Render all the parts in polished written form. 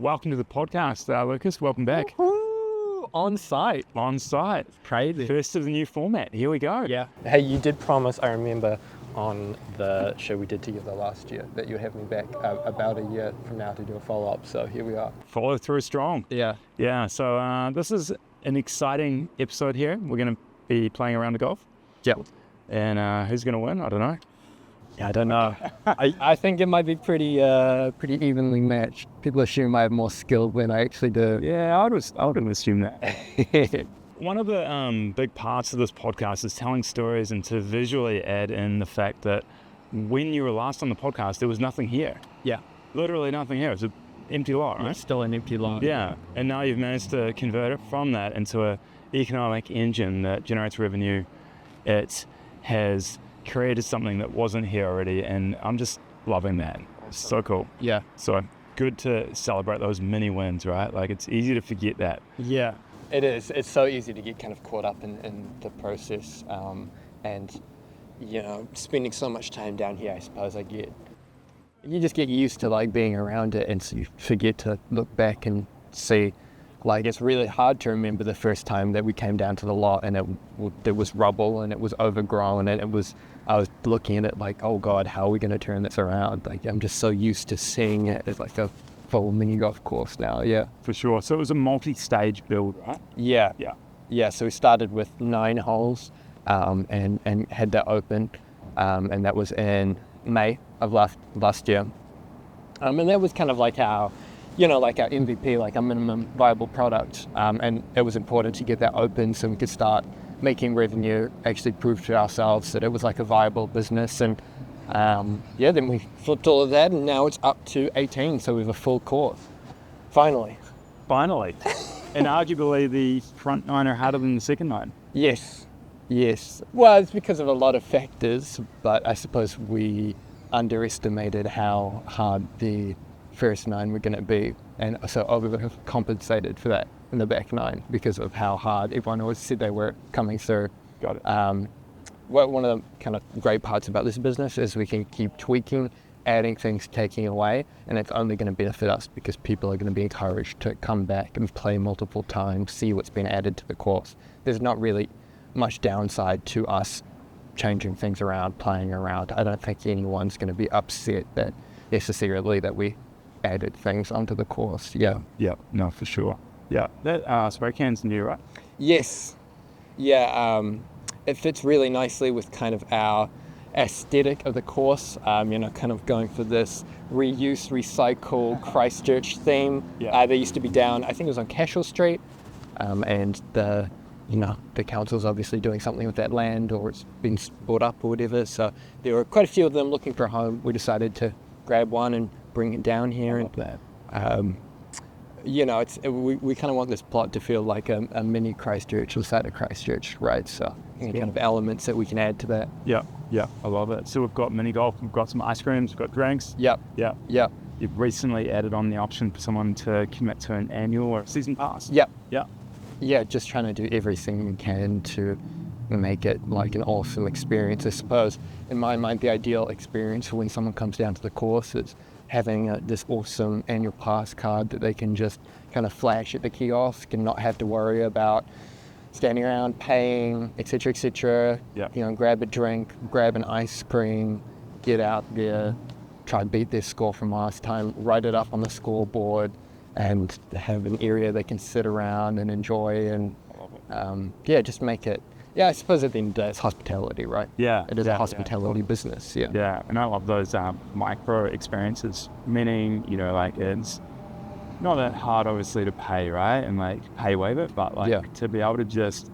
Welcome to the podcast, Lucas. Welcome back. Woo-hoo! On site. Crazy. First of the new format. Here we go. Yeah. Hey, you did promise, I remember, on the show we did together last year, that you'd have me back about a year from now to do a follow-up. So here we are. Follow through strong. Yeah. Yeah. So this is an exciting episode here. We're going to be playing around the golf. Yep. And who's going to win? I don't know. Yeah, I don't know. I think it might be pretty evenly matched. People assume I have more skill than I actually do. Yeah, I would assume that. One of the big parts of this podcast is telling stories and to visually add in the fact that when you were last on the podcast, there was nothing here. Yeah. Literally nothing here. It's an empty lot, right? It's still an empty lot. Yeah. And now you've managed to convert it from that into an economic engine that generates revenue. It has created something that wasn't here already, and I'm just loving that. It's so cool. Yeah. So good to celebrate those mini wins, right? Like, it's easy to forget that. Yeah, it is. It's so easy to get kind of caught up in the process, and spending so much time down here, I suppose you just get used to like being around it, and so you forget to look back and see. Like, it's really hard to remember the first time that we came down to the lot and there was rubble and it was overgrown, and I was looking at it like, oh God, how are we going to turn this around? Like, I'm just so used to seeing it as like a full mini golf course now. Yeah, for sure. So it was a multi-stage build, right? Yeah. So we started with 9 holes and had that open, and that was in May of last year, and that was kind of like our MVP, like our minimum viable product. And it was important to get that open so we could start making revenue, actually prove to ourselves that it was like a viable business. And then we flipped all of that, and now it's up to 18. So we have a full course. Finally. And arguably the front 9 are harder than the second 9. Yes. Well, it's because of a lot of factors, but I suppose we underestimated how hard the first 9 were going to be, and so overcompensated for that in the back 9 because of how hard everyone always said they were coming through. Got it. One of the kind of great parts about this business is we can keep tweaking, adding things, taking away, and it's only going to benefit us because people are going to be encouraged to come back and play multiple times, see what's been added to the course. There's not really much downside to us changing things around, playing around. I don't think anyone's going to be upset that necessarily that we added things onto the course. Yeah, no, for sure. Yeah, that spray can's new, right? Yes. Yeah, it fits really nicely with kind of our aesthetic of the course, kind of going for this reuse, recycle, Christchurch theme. Yeah. They used to be down, I think it was on Cashel Street, and the council's obviously doing something with that land, or it's been bought up or whatever, so there were quite a few of them looking for a home. We decided to grab one and bring it down here. And that. We kind of want this plot to feel like a mini Christchurch inside of Christchurch, right? So kind of elements that we can add to that. Yeah, I love it. So we've got mini golf, we've got some ice creams, we've got drinks. Yep. You've recently added on the option for someone to commit to an annual or season pass. Yep. Yeah, just trying to do everything we can to make it like an awesome experience. I suppose in my mind the ideal experience for when someone comes down to the course is having this awesome annual pass card that they can just kind of flash at the kiosk and not have to worry about standing around paying, etc. Yeah. Grab a drink, grab an ice cream, get out there, try and beat their score from last time, write it up on the scoreboard, and have an area they can sit around and enjoy, and just make it. Yeah, I suppose at the end of the day, it's hospitality, right? Yeah. It is a hospitality business, yeah. Yeah, and I love those micro experiences, meaning, it's not that hard, obviously, to pay, right? And, pay waive it, but, to be able to just,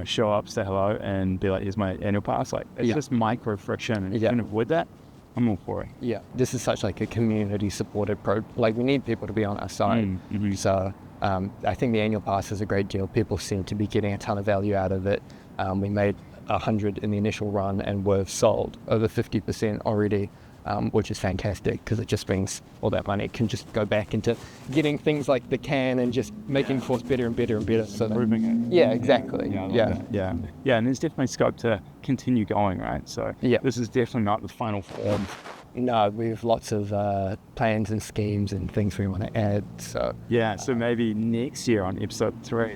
show up, say hello, and be like, here's my annual pass. It's just micro friction, and if you can avoid that, I'm all for it. Yeah, this is such, a community-supported we need people to be on our side. Mm-hmm. So I think the annual pass is a great deal. People seem to be getting a ton of value out of it. We made 100 in the initial run, and we've sold over 50% already, which is fantastic because it just means all that money can just go back into getting things like the can and just making the course better and better and better. So improving it. Yeah, exactly. Yeah, and there's definitely scope to continue going, right? So this is definitely not the final form No, we have lots of plans and schemes and things we want to add. So yeah, so maybe next year on episode 3,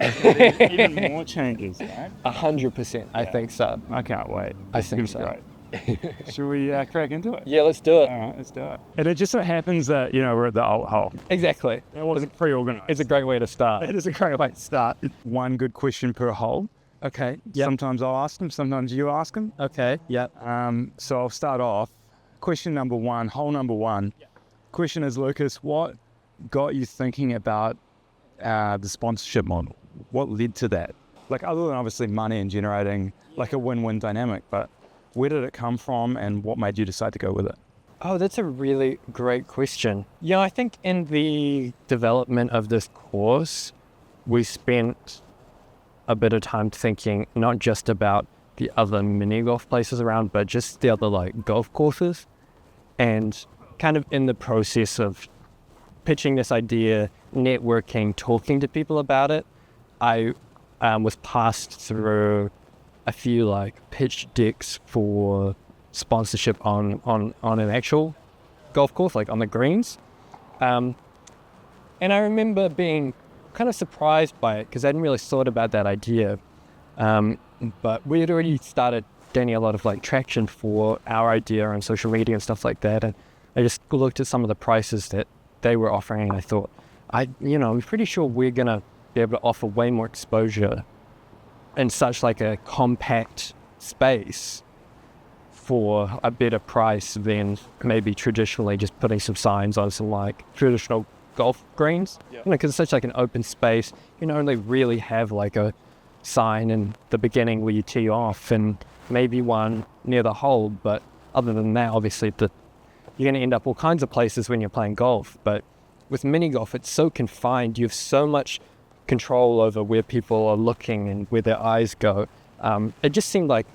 even more changes, right? 100%, I think so. I can't wait. I think It's so. great. Should we crack into it? Yeah, let's do it. All right, let's do it. And it just so happens that, we're at the alt hole. Exactly. It wasn't pre-organized. It's a great way to start. It is a great way to start. One good question per hole. Okay. Yep. Sometimes I'll ask them, sometimes you ask them. Okay. Yep. So I'll start off. Question number 1, hole number 1. Yep. Question is, Lucas, what got you thinking about the sponsorship model? What led to that? Like, other than obviously money and generating like a win-win dynamic, but where did it come from and what made you decide to go with it? Oh, that's a really great question. Yeah, I think in the development of this course, we spent a bit of time thinking not just about the other mini golf places around, but just the other like golf courses. And kind of in the process of pitching this idea, networking, talking to people about it, I was passed through a few like pitch decks for sponsorship on an actual golf course, like on the greens. And I remember being kind of surprised by it because I hadn't really thought about that idea. But we had already started gaining a lot of like traction for our idea on social media and stuff like that. And I just looked at some of the prices that they were offering and I thought, I'm pretty sure we're going to be able to offer way more exposure in such like a compact space for a better price than maybe traditionally just putting some signs on some like traditional golf greens. Yep. Because it's such like an open space, you only really have like a sign in the beginning where you tee off and maybe one near the hole, but other than that, obviously you're going to end up all kinds of places when you're playing golf. But with mini golf, it's so confined. You have so much control over where people are looking and where their eyes go. It just seemed like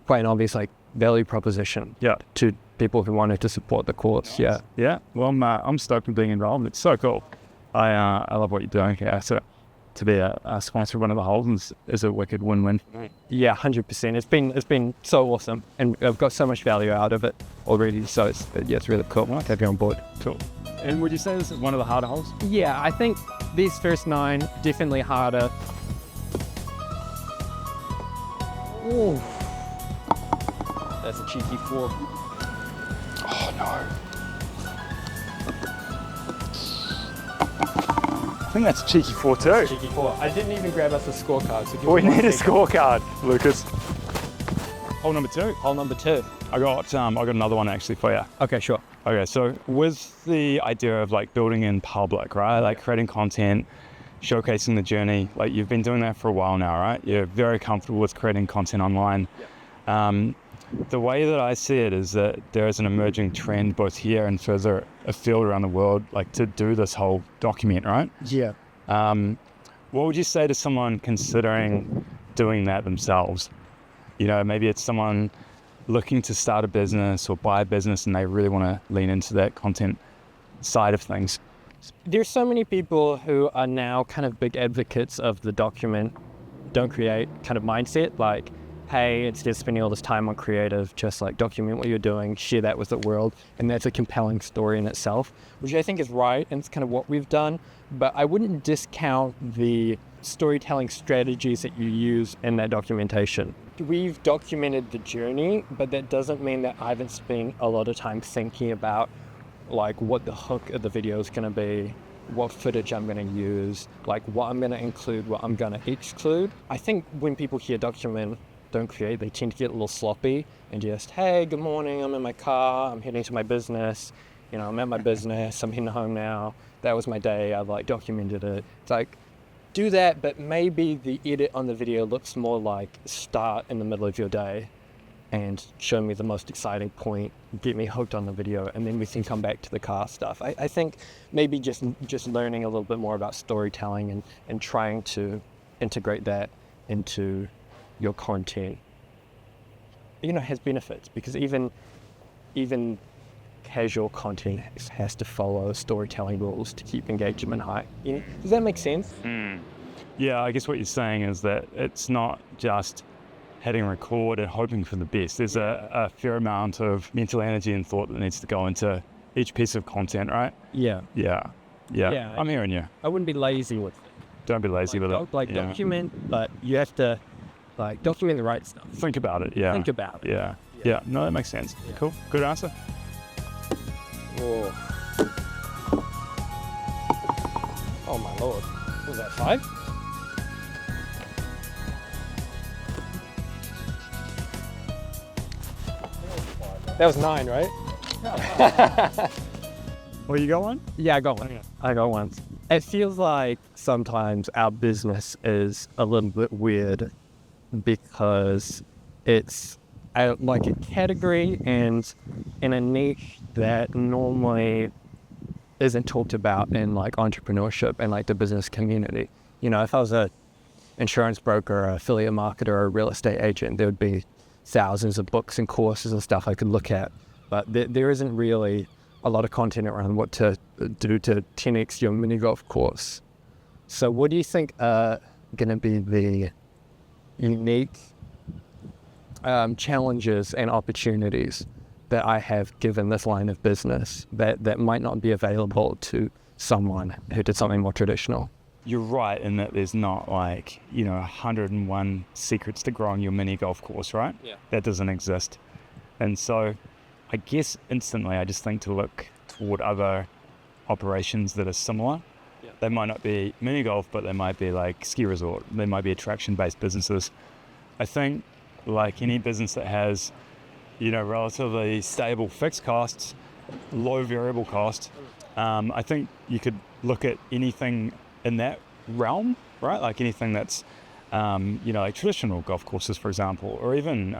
quite an obvious like value proposition to people who wanted to support the course. Nice. Yeah. Well, I'm stoked with being involved. It's so cool. I love what you're doing here. So to be a sponsor of one of the holes is a wicked win-win. Yeah, 100%. It's been so awesome, and I've got so much value out of it already. So it's really cool. Nice. To have you on board. Cool. And would you say this is one of the harder holes? Yeah, I think these first 9 definitely harder. Ooh. That's a cheeky 4. Oh no. I think that's a cheeky 4 too. Cheeky 4. I didn't even grab us a scorecard. So we need a scorecard, Lucas. Hole number 2. Hole number 2. I got another one actually for you. Okay, sure. Okay, so with the idea of like building in public, right? Like creating content, showcasing the journey, like you've been doing that for a while now, right? You're very comfortable with creating content online. Yeah. The way that I see it is that there is an emerging trend both here and further afield around the world, like to do this whole document, right? Yeah. What would you say to someone considering doing that themselves? Maybe it's someone looking to start a business or buy a business and they really want to lean into that content side of things. There's so many people who are now kind of big advocates of the document, don't create kind of mindset. Like, hey, instead of spending all this time on creative, just like document what you're doing, share that with the world. And that's a compelling story in itself, which I think is right. And it's kind of what we've done. But I wouldn't discount the storytelling strategies that you use in that documentation. We've documented the journey, but that doesn't mean that I haven't spent a lot of time thinking about like what the hook of the video is going to be, what footage I'm going to use, like what I'm going to include, what I'm going to exclude. I think when people hear document, don't create, they tend to get a little sloppy and just, hey, good morning, I'm in my car, I'm heading to my business, I'm at my business, I'm heading home now, that was my day, I've like documented it. It's like, do that, but maybe the edit on the video looks more like start in the middle of your day and show me the most exciting point, get me hooked on the video, and then we can come back to the car stuff. I think maybe just learning a little bit more about storytelling and trying to integrate that into your content, has benefits, because even casual content has to follow storytelling rules to keep engagement high. Does that make sense? Yeah, I guess what you're saying is that it's not just hitting record and hoping for the best. There's a fair amount of mental energy and thought that needs to go into each piece of content, right? Yeah. I'm hearing you. I wouldn't be lazy with it. Don't be lazy with it. Document, but you have to document the right stuff. Think about it. Yeah. Think about it. Yeah. No, that makes sense. Yeah. Cool. Good answer. Whoa. Oh my lord. Was that 5? That was 9, right? Well, you got one? Yeah, I got one. I got one. It feels like sometimes our business is a little bit weird because it's like a category and in a niche that normally isn't talked about in like entrepreneurship and like the business community. You know, if I was a insurance broker, or affiliate marketer, or a real estate agent, there would be thousands of books and courses and stuff I could look at. But there isn't really a lot of content around what to do to 10x your mini golf course. So what do you think are going to be the unique challenges and opportunities that I have given this line of business that might not be available to someone who did something more traditional? You're right in that there's not like, 101 secrets to growing your mini golf course, right? Yeah. That doesn't exist. And so I guess instantly I just think to look toward other operations that are similar. Yeah. They might not be mini golf, but they might be like ski resort. They might be attraction-based businesses. I think like any business that has, relatively stable fixed costs, low variable cost, I think you could look at anything in that realm, right? Like anything that's, like traditional golf courses, for example, or even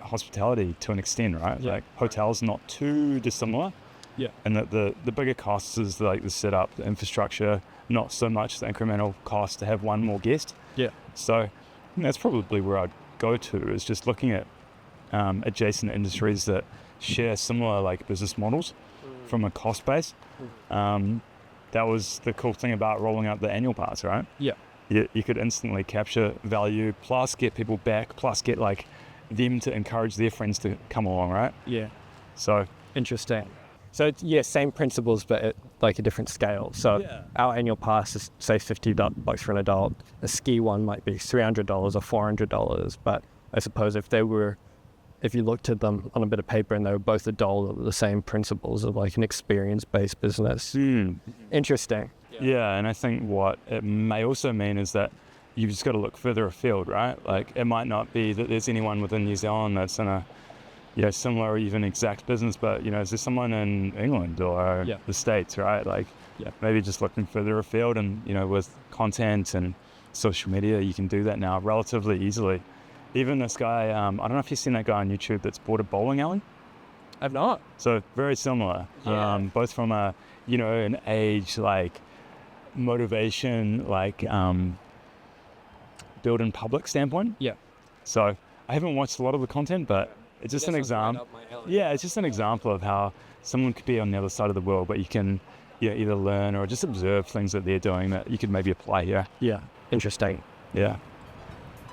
hospitality to an extent, right? Yeah. Like hotels, not too dissimilar. Yeah. And that the bigger costs is like the setup, the infrastructure, not so much the incremental cost to have one more guest. Yeah. So that's probably where I'd go to, is just looking at adjacent industries that share similar like business models from a cost base. That was the cool thing about rolling out the annual pass, right? Yeah. You could instantly capture value, plus get people back, plus get like them to encourage their friends to come along, right? Yeah. So Interesting. So it's, same principles, but at like a different scale. So our annual pass is say $50 for an adult. A ski one might be $300 or $400. But I suppose if you looked at them on a bit of paper and they were both $1, the same principles of like an experience-based business. Interesting. Yeah, and I think what it may also mean is that you've just got to look further afield, right? Like it might not be that there's anyone within New Zealand that's in a similar or even exact business, but is there someone in England or the States, right? Like maybe just looking further afield, and with content and social media, you can do that now relatively easily. Even this guy, I don't know if you've seen that guy on YouTube that's bought a bowling alley. I've not. So very similar, both from a, an age, like motivation, like build in public standpoint. Yeah. So I haven't watched a lot of the content, but it's just an example. Yeah, it's just an example of how someone could be on the other side of the world, but you can either learn or just observe things that they're doing that you could maybe apply here. Yeah. Interesting. Yeah.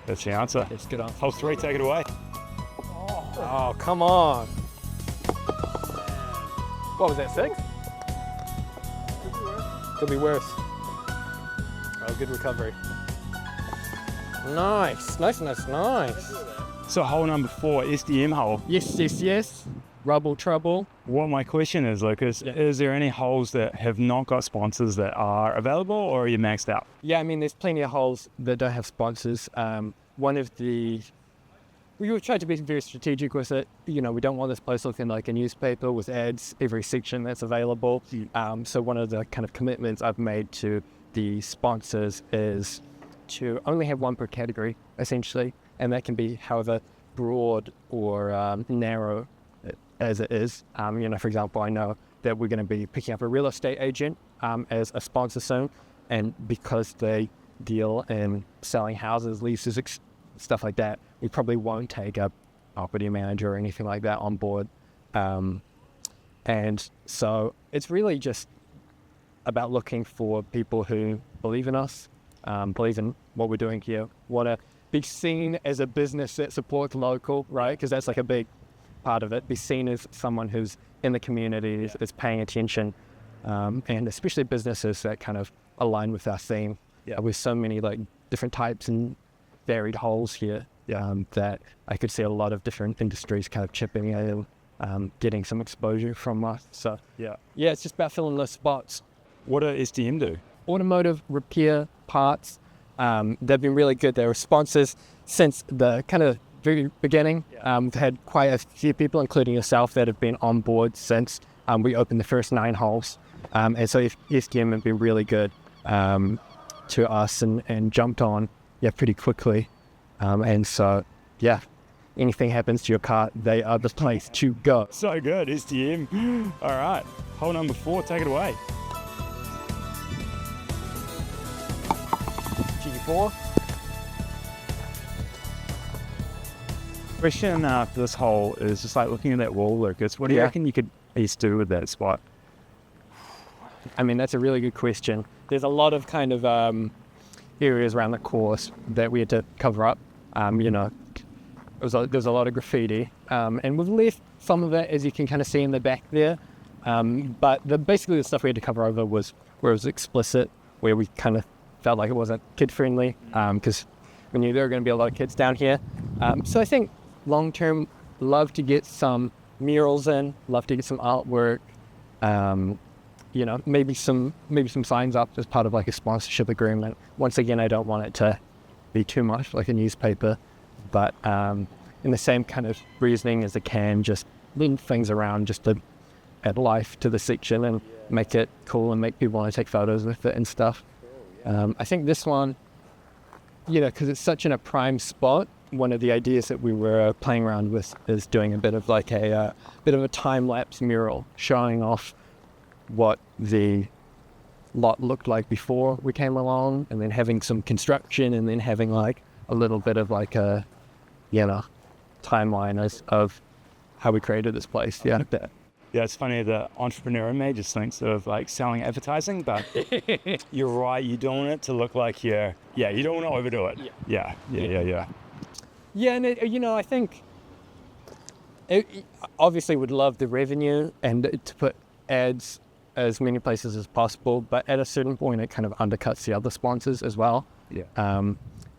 That's the answer. It's good answer. Hole 3, take it away. Oh, come on. What was that, 6? Could be worse. Oh, good recovery. Nice. So hole number 4, SDM hole. Yes. Rubble trouble. What my question is, Lucas, is there any holes that have not got sponsors that are available, or are you maxed out? Yeah, I mean, there's plenty of holes that don't have sponsors. We tried to be very strategic with it. We don't want this place looking like a newspaper with ads every section that's available. So one of the kind of commitments I've made to the sponsors is to only have one per category, essentially. And that can be however broad or narrow as it is. For example, I know that we're going to be picking up a real estate agent as a sponsor soon. And because they deal in selling houses, leases, stuff like that, we probably won't take a property manager or anything like that on board. And so it's really just about looking for people who believe in us, believe in what we're doing here, want to be seen as a business that supports local, right? Because that's like a big part of it. Be seen as someone who's in the community, is paying attention, and especially businesses that kind of align with our theme. Yeah, with so many like different types and varied holes here, that I could see a lot of different industries kind of chipping in, getting some exposure from us. So yeah, it's just about filling those spots. What does SDM do? Automotive repair parts. They've been really good. Their responses since the kind of very beginning. We've had quite a few people, including yourself, that have been on board since we opened the first 9 holes. And so SDM have been really good to us and jumped on pretty quickly. And so, anything happens to your car, they are the place to go. So good, SDM. All right, hole number 4, take it away. G4. Question for this hole is just like looking at that wall, Lucas. What do you reckon you could do with that spot? I mean, that's a really good question. There's a lot of kind of areas around the course that we had to cover up. There's a lot of graffiti, and we've left some of it, as you can kind of see in the back there. But basically the stuff we had to cover over was where it was explicit, where we kind of felt like it wasn't kid friendly, because we knew there were going to be a lot of kids down here. So I think long term, love to get some murals in, love to get some artwork. Maybe some signs up as part of like a sponsorship agreement. Once again, I don't want it to be too much like a newspaper, but in the same kind of reasoning as I can, just little things around just to add life to the section and make it cool and make people want to take photos with it and stuff. I think this one, because it's such in a prime spot, one of the ideas that we were playing around with is doing a bit of like a time-lapse mural showing off what the lot looked like before we came along, and then having some construction, and then having like a little bit of like a timeline of how we created this place. Yeah, it's funny, the entrepreneur in me just thinks of like selling advertising, but you're right, you don't want it to look like you don't want to overdo it. Yeah, and I think obviously would love the revenue and to put ads as many places as possible, but at a certain point it kind of undercuts the other sponsors as well.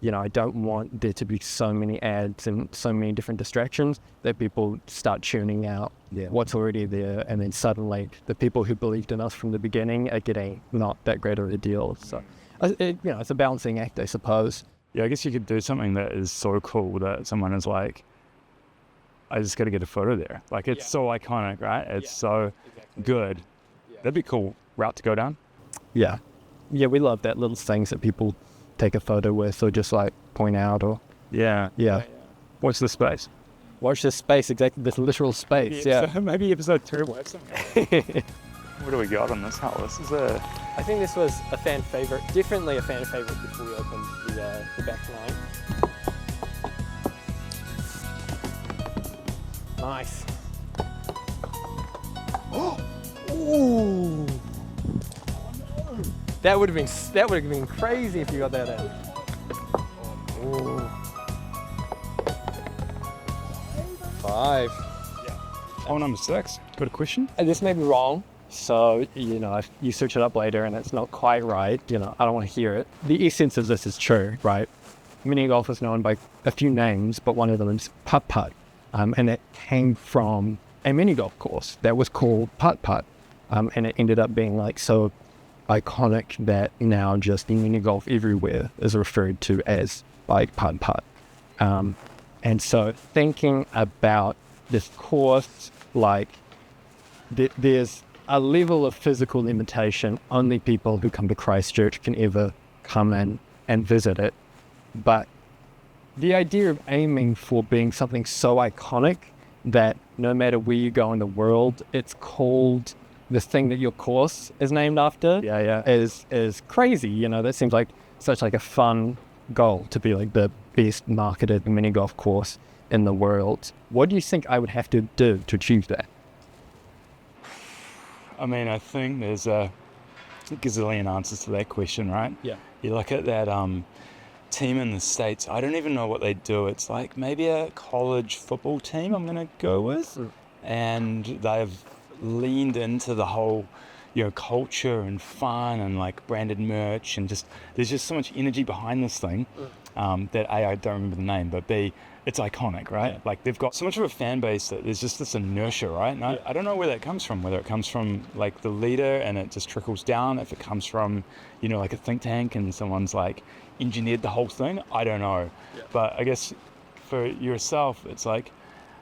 I don't want there to be so many ads and so many different distractions that people start tuning out what's already there, and then suddenly the people who believed in us from the beginning are getting not that great of a deal. So it's a balancing act, I suppose. I guess you could do something that is so cool that someone is like, I just got to get a photo there. Like, it's so iconic, right? It's so good. That'd be a cool route to go down. Yeah, we love that little things that people take a photo with or just like point out or... Yeah. Watch this space. Watch this space, exactly, this literal space, So maybe episode 2 will have something. What do we got on this hole? This is I think this was a fan favourite, definitely a fan favourite before we opened the back 9. Nice. Ooh. That would have been crazy if you got that in. Ooh. 5. Hole number 6. Got a question? This may be wrong, so if you search it up later and it's not quite right, I don't want to hear it. The essence of this is true, right? Mini golf is known by a few names, but one of them is putt putt, and it came from a mini golf course that was called putt putt, and it ended up being like so iconic that now just mini golf everywhere is referred to as like putt putt. And so thinking about this course, like there's a level of physical limitation only people who come to Christchurch can ever come in and visit it. But the idea of aiming for being something so iconic that no matter where you go in the world, it's called the thing that your course is named after is crazy. That seems like such like a fun goal to be like the best marketed mini golf course in the world. What do you think I would have to do to achieve that? I mean, I think there's a gazillion answers to that question, right? Yeah. You look at that team in the States. I don't even know what they do. It's like maybe a college football team I'm going to go with. And they've leaned into the whole, culture and fun and like branded merch and there's just so much energy behind this thing that A, I don't remember the name, but B, it's iconic, right? Yeah. Like they've got so much of a fan base that there's just this inertia, right? And I don't know where that comes from, whether it comes from like the leader and it just trickles down, if it comes from, like a think tank and someone's like engineered the whole thing, I don't know. Yeah. But I guess for yourself, it's like,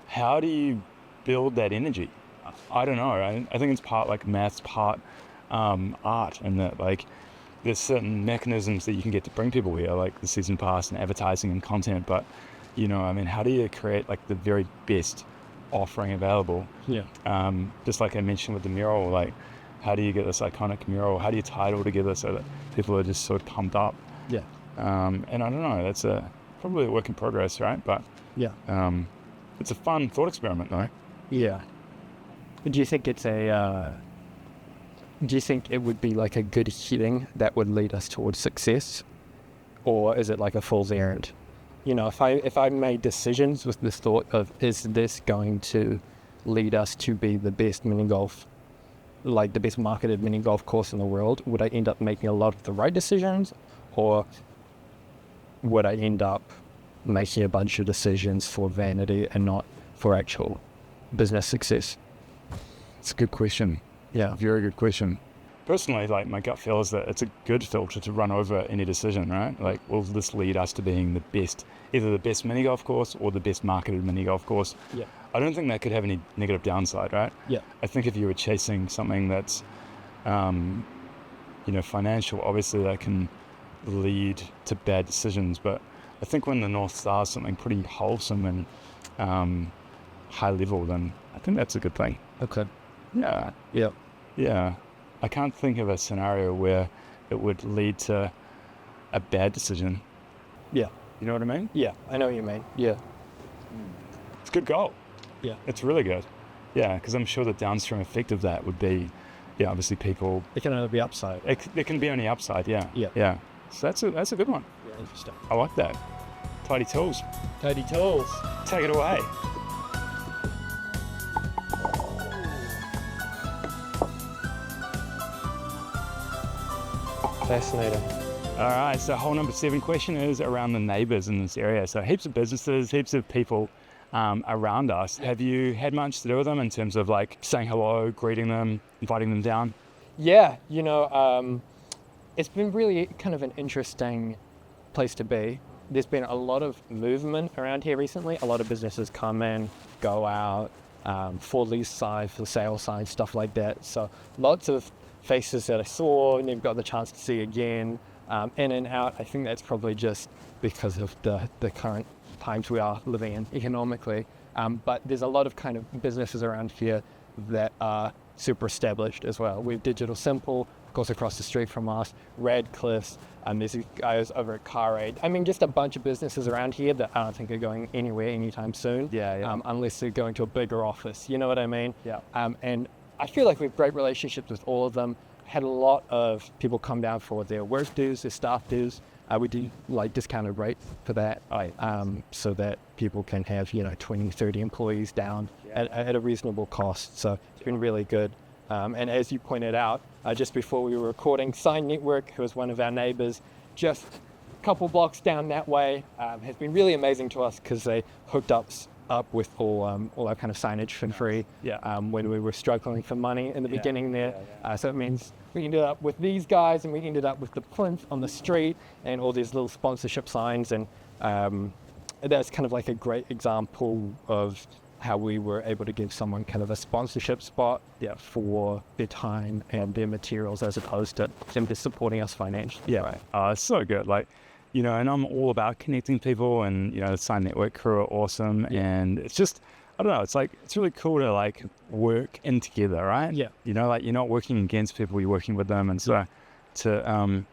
how do you build that energy? I don't know. I think it's part like maths, part art, and that like there's certain mechanisms that you can get to bring people here, like the season pass and advertising and content. But how do you create like the very best offering available? Yeah. Just like I mentioned with the mural, like how do you get this iconic mural? How do you tie it all together so that people are just sort of pumped up? Yeah. And I don't know. That's probably a work in progress, right? But yeah. It's a fun thought experiment, though. Yeah. Do you think it's do you think it would be like a good heading that would lead us towards success? Or is it like a fool's errand? If I made decisions with this thought of, is this going to lead us to be the best mini golf, like the best marketed mini golf course in the world, would I end up making a lot of the right decisions? Or would I end up making a bunch of decisions for vanity and not for actual business success? It's a good question. Yeah. Very good question. Personally, like my gut feel is that it's a good filter to run over any decision, right? Like, will this lead us to being the best, either the best mini golf course or the best marketed mini golf course? Yeah. I don't think that could have any negative downside, right? Yeah. I think if you were chasing something that's, financial, obviously that can lead to bad decisions. But I think when the North Star is something pretty wholesome and high level, then I think that's a good thing. Okay. Yeah. Yeah. Yeah. I can't think of a scenario where it would lead to a bad decision. Yeah. You know what I mean? Yeah, I know what you mean. Yeah. It's a good goal. Yeah. It's really good. Yeah, because I'm sure the downstream effect of that would be, obviously people... It can only be upside. It can be only upside, yeah. Yeah. Yeah. So that's a good one. Yeah, interesting. I like that. Tidy tools. Tidy tools. Take it away. Fascinating. All right, so whole number 7 question is around the neighbours in this area. So heaps of businesses, heaps of people around us. Have you had much to do with them in terms of like saying hello, greeting them, inviting them down? Yeah, it's been really kind of an interesting place to be. There's been a lot of movement around here recently. A lot of businesses come in, go out, for lease side, for sale side, stuff like that. So lots of faces that I saw and never got the chance to see again, in and out. I think that's probably just because of the current times we are living in economically. But there's a lot of kind of businesses around here that are super established as well. We have Digital Simple, of course, across the street from us, Radcliffe's, and there's these guys over at Car Aid. I mean, just a bunch of businesses around here that I don't think are going anywhere anytime soon. Yeah. Unless they're going to a bigger office. You know what I mean? Yeah. And I feel like we have great relationships with all of them. Had a lot of people come down for their work dues, their staff dues. We do like discounted rate for that, so that people can have 20, 30 employees down at a reasonable cost. So it's been really good. And as you pointed out, just before we were recording, Sign Network, who is one of our neighbours, just a couple blocks down that way, has been really amazing to us because they hooked us up with all our kind of signage for free when we were struggling for money in the beginning there. So it means we ended up with these guys and we ended up with the plinth on the street and all these little sponsorship signs, and that's kind of like a great example of how we were able to give someone kind of a sponsorship spot for their time and their materials as opposed to them just supporting us financially. Yeah, it's so good. Like, and I'm all about connecting people, and the Sign Network crew are awesome, and it's just, I don't know, it's really cool to like work in together, right? Yeah. Like you're not working against people, you're working with them, and so to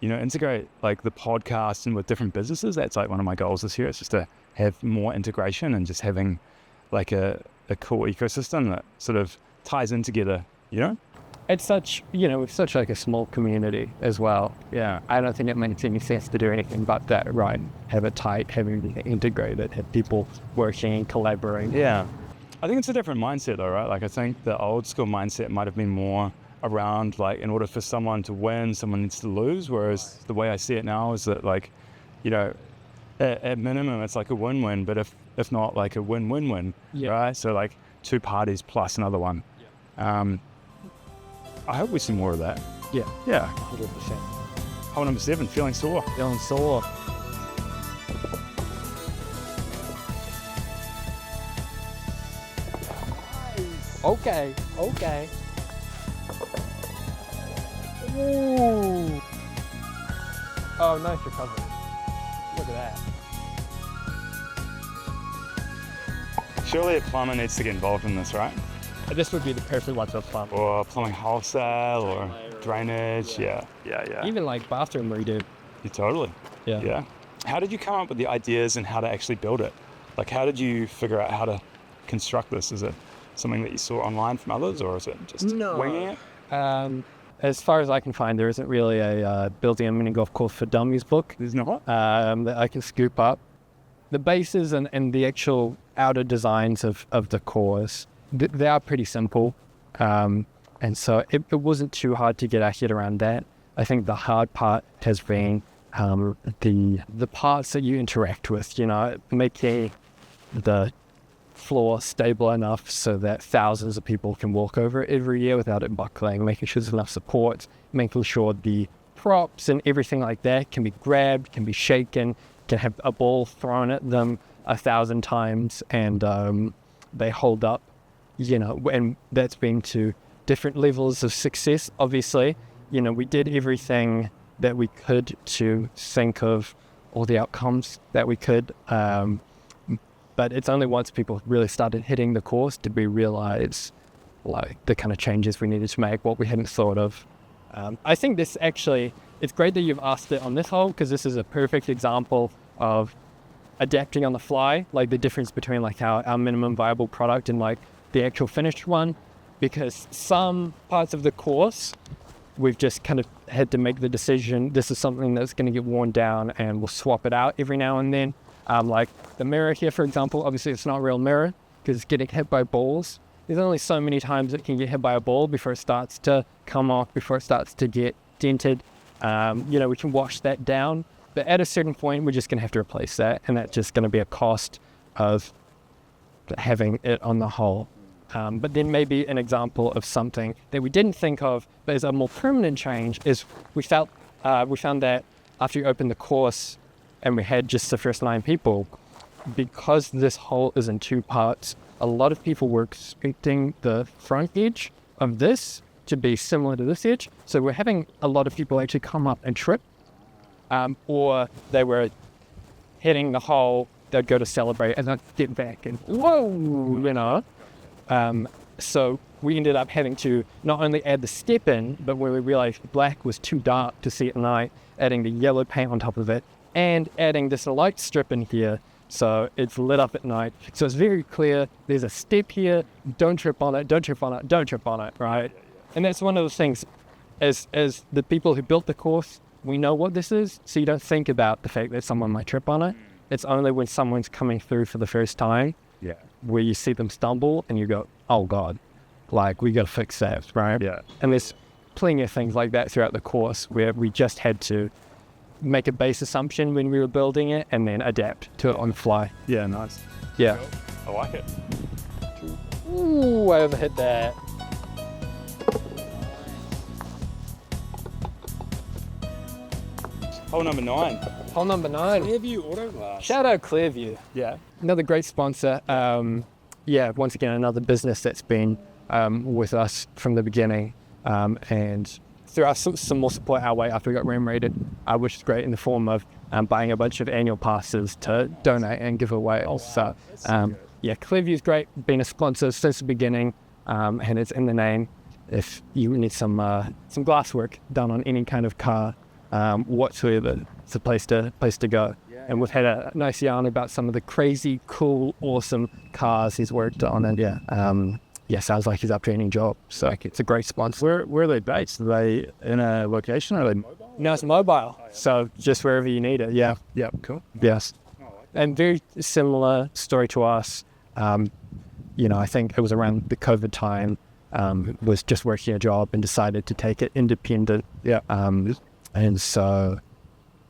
integrate like the podcast and with different businesses, that's like one of my goals this year. It's just to have more integration and just having like a cool ecosystem that sort of ties in together, it's such, it's such like a small community as well. Yeah. I don't think it makes any sense to do anything but that, right? Have it tight, have everything integrated, have people working, collaborating. Yeah. I think it's a different mindset though, right? Like I think the old school mindset might have been more around like in order for someone to win, someone needs to lose. Whereas the way I see it now is that like, at minimum it's like a win-win, but if not like a win-win-win, right? So like 2 parties plus another one. I hope we see more of that. Yeah. Yeah. 100%. Hole number 7, feeling sore. Feeling sore. Okay. Ooh. Oh, nice recovery. Look at that. Surely a plumber needs to get involved in this, right? This would be the perfect one for a plumber. Or plumbing wholesale or drainage. Yeah. Even like bathroom redo. Yeah, totally. Yeah. How did you come up with the ideas and how to actually build it? Like, how did you figure out how to construct this? Is it something that you saw online from others, or is it just winging it? As far as I can find, there isn't really a building a mini golf course for dummies book. There's not? That I can scoop up. The bases and the actual outer designs of the course, they are pretty simple. And so it wasn't too hard to get our head around that. I think the hard part has been the parts that you interact with, making the floor stable enough so that thousands of people can walk over it every year without it buckling, making sure there's enough support, making sure the props and everything like that can be grabbed, can be shaken, can have a ball thrown at them 1,000 times and they hold up, and that's been to different levels of success. Obviously, we did everything that we could to think of all the outcomes that we could. But it's only once people really started hitting the course did we realize like the kind of changes we needed to make, what we hadn't thought of. I think this actually, it's great that you've asked it on this hole because this is a perfect example of adapting on the fly, like the difference between like our minimum viable product and like the actual finished one, because some parts of the course we've just kind of had to make the decision, this is something that's going to get worn down and we'll swap it out every now and then. Like the mirror here, for example, obviously it's not a real mirror because it's getting hit by balls. There's only so many times it can get hit by a ball before it starts to come off, before it starts to get dented. We can wash that down, but at a certain point, we're just going to have to replace that. And that's just going to be a cost of having it on the hole. But then maybe an example of something that we didn't think of, but is a more permanent change, is we found that after you open the course and we had just the first 9 people, because this hole is in 2 parts, a lot of people were expecting the front edge of this to be similar to this edge. So we're having a lot of people actually come up and trip, or they were hitting the hole, they'd go to celebrate and they'd get back and whoa, so we ended up having to not only add the step in, but when we realized black was too dark to see at night, adding the yellow paint on top of it, and adding this light strip in here so it's lit up at night. So it's very clear there's a step here, don't trip on it, don't trip on it, don't trip on it, right? And that's one of those things, as the people who built the course, we know what this is, so you don't think about the fact that someone might trip on it. It's only when someone's coming through for the first time where you see them stumble and you go, oh God, like we got to fix that, right? Yeah. And there's plenty of things like that throughout the course where we just had to make a base assumption when we were building it and then adapt to it on the fly. Yeah, nice. Yeah. I like it. Ooh, I overhit that. Hole number 9. Hole number 9. Clearview Auto Glass. Shout out Clearview. Yeah. Another great sponsor. Once again, another business that's been with us from the beginning. And threw us some more support our way after we got RAM rated, which is great in the form of buying a bunch of annual passes to donate and give away. So, Clearview's great, been a sponsor since the beginning, and it's in the name. If you need some glass work done on any kind of car whatsoever, it's a place to go. And we've had a nice yarn about some of the crazy, cool, awesome cars he's worked on, and sounds like he's up to any job. So it's a great sponsor. Where are they based? Are they in a location or are they mobile? No, it's mobile. So just wherever you need it. Yeah. Yeah, cool. Yes. And very similar story to us. I think it was around the COVID time, was just working a job and decided to take it independent. Yeah. And so,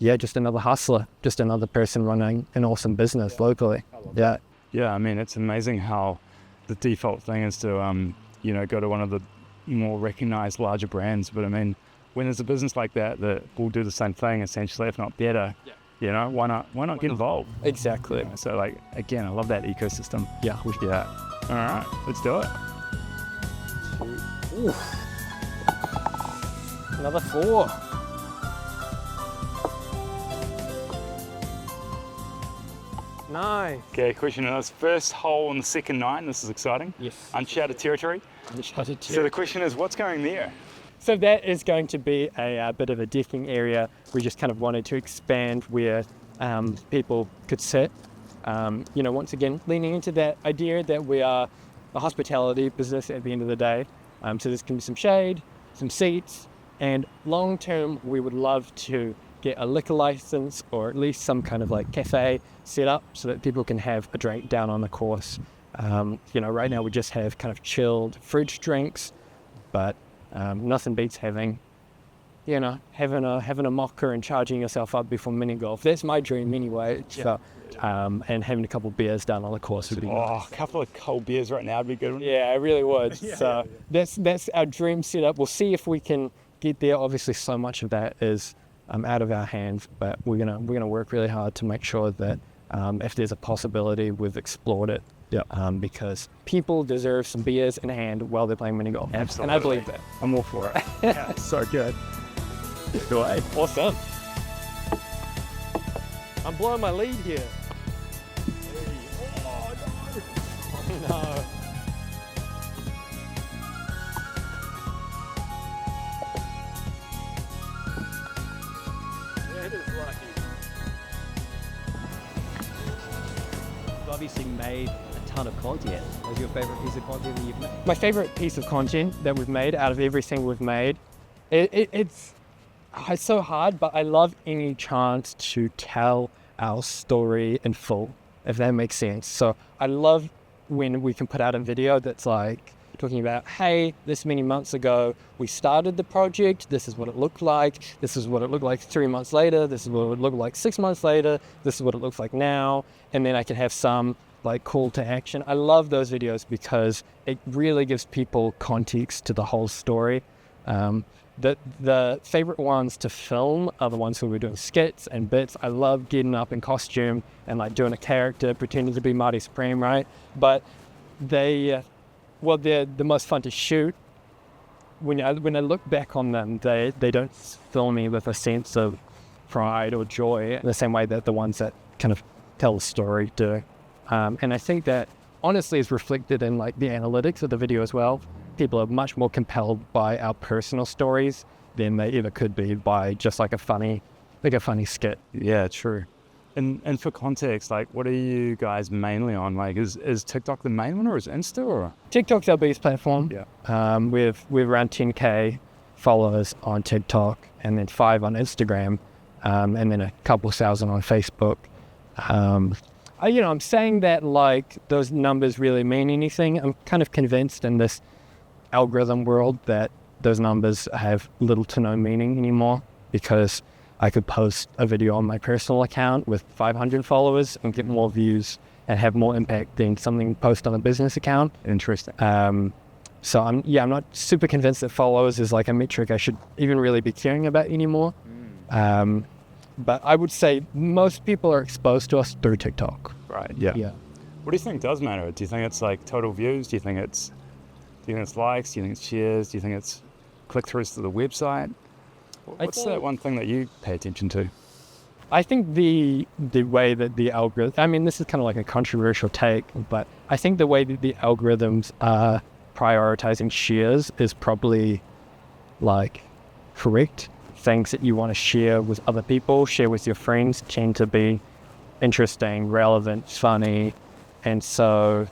just another hustler, just another person running an awesome business locally. Yeah. Yeah, I mean, it's amazing how the default thing is to, go to one of the more recognized larger brands. But I mean, when there's a business like that will do the same thing, essentially, if not better, why not get involved? Exactly. So, like, again, I love that ecosystem. Yeah. All right, let's do it. Ooh. Another 4. Nice. Okay, question is first hole on the second 9. This is exciting. Yes. Uncharted territory. So the question is, what's going there? So that is going to be a bit of a decking area. We just kind of wanted to expand where people could sit. Once again, leaning into that idea that we are a hospitality business at the end of the day. So there's going to be some shade, some seats, and long term, we would love to get a liquor license or at least some kind of like cafe set up so that people can have a drink down on the course. Right now we just have kind of chilled fridge drinks, but nothing beats having a mocha and charging yourself up before mini golf. That's my dream anyway. So, and having a couple of beers down on the course would be nice. A couple of cold beers right now would be good. Yeah, it really would. So that's our dream setup. We'll see if we can get there. Obviously, so much of that is out of our hands, but we're gonna work really hard to make sure that if there's a possibility, we've explored it. Yeah. Because people deserve some beers in hand while they're playing mini golf. Absolutely. And I believe that. I'm all for it. Yeah, so good. Go ahead. Awesome. I'm blowing my lead here. Oh no. It is lucky. You've obviously made a ton of content. What's your favorite piece of content that you've made? My favorite piece of content that we've made out of everything we've made, it's so hard, but I love any chance to tell our story in full, if that makes sense. So I love when we can put out a video that's like talking about, hey, this many months ago, we started the project, this is what it looked like, this is what it looked like 3 months later, this is what it would look like 6 months later, this is what it looks like now, and then I can have some like call to action. I love those videos because it really gives people context to the whole story. The favorite ones to film are the ones where we're doing skits and bits. I love getting up in costume and like doing a character, pretending to be Marty Supreme, right? But they're the most fun to shoot. When I look back on them, they don't fill me with a sense of pride or joy in the same way that the ones that kind of tell the story do. And I think that honestly is reflected in like the analytics of the video as well. People are much more compelled by our personal stories than they ever could be by just like a funny skit. Yeah, true. And for context, like, what are you guys mainly on? Like, is TikTok the main one or is Insta or? TikTok's our biggest platform. Yeah. We've around 10K followers on TikTok and then 5 on Instagram, and then a couple thousand on Facebook. I'm saying that like those numbers really mean anything. I'm kind of convinced in this algorithm world that those numbers have little to no meaning anymore, because I could post a video on my personal account with 500 followers and get more views and have more impact than something post on a business account. Interesting. So I'm not super convinced that followers is like a metric I should even really be caring about anymore. But I would say most people are exposed to us through TikTok. Right. Yeah. Yeah. What do you think does matter? Do you think it's like total views? Do you think it's likes? Do you think it's shares? Do you think it's click-throughs to the website? What's that one thing that you pay attention to? I think the way that the algorithm, I mean, this is kind of like a controversial take, but I think the way that the algorithms are prioritizing shares is probably like correct. Things that you want to share with other people, share with your friends, tend to be interesting, relevant, funny. And so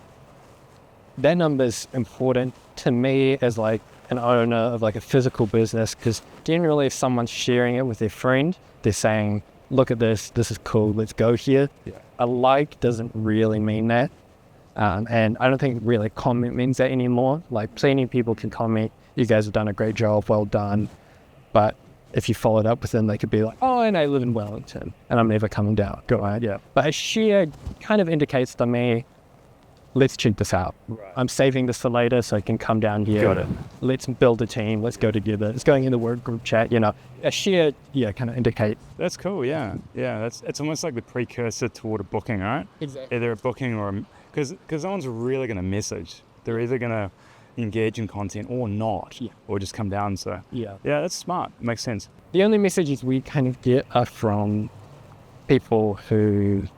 that number's important to me as like an owner of like a physical business, because generally if someone's sharing it with their friend, they're saying, look at this is cool, let's go here. Yeah. A like doesn't really mean that. And I don't think really comment means that anymore. Like plenty of people can comment, you guys have done a great job, well done. But if you followed up with them, they could be like, oh, and I live in Wellington and I'm never coming down. Go on. Yeah. But a share kind of indicates to me, let's check this out. Right. I'm saving this for later so I can come down here. Got it. Let's build a team. Let's go together. It's going in the work group chat, you know. A share, kind of indicate. That's cool, yeah. Yeah, it's almost like the precursor toward a booking, right? Exactly. Either a booking or because no one's really going to message. They're either going to engage in content or not, or just come down. So Yeah. yeah, that's smart. It makes sense. The only messages we kind of get are from people who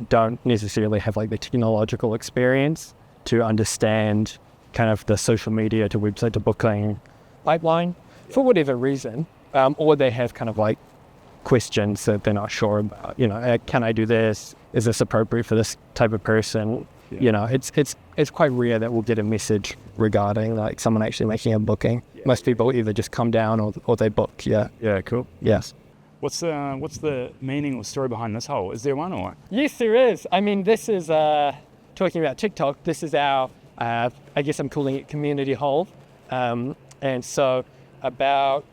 don't necessarily have like the technological experience to understand kind of the social media to website to booking pipeline for whatever reason, or they have kind of like questions that they're not sure about. You know, can I do this? Is this appropriate for this type of person? Yeah. You know, it's quite rare that we'll get a message regarding like someone actually making a booking. Yeah. Most people either just come down or they book. Yeah. Yeah, cool. Yes. What's the meaning or story behind this hole? Is there one or? Yes, there is. I mean, this is talking about TikTok. This is our, I guess I'm calling it community hole. And so about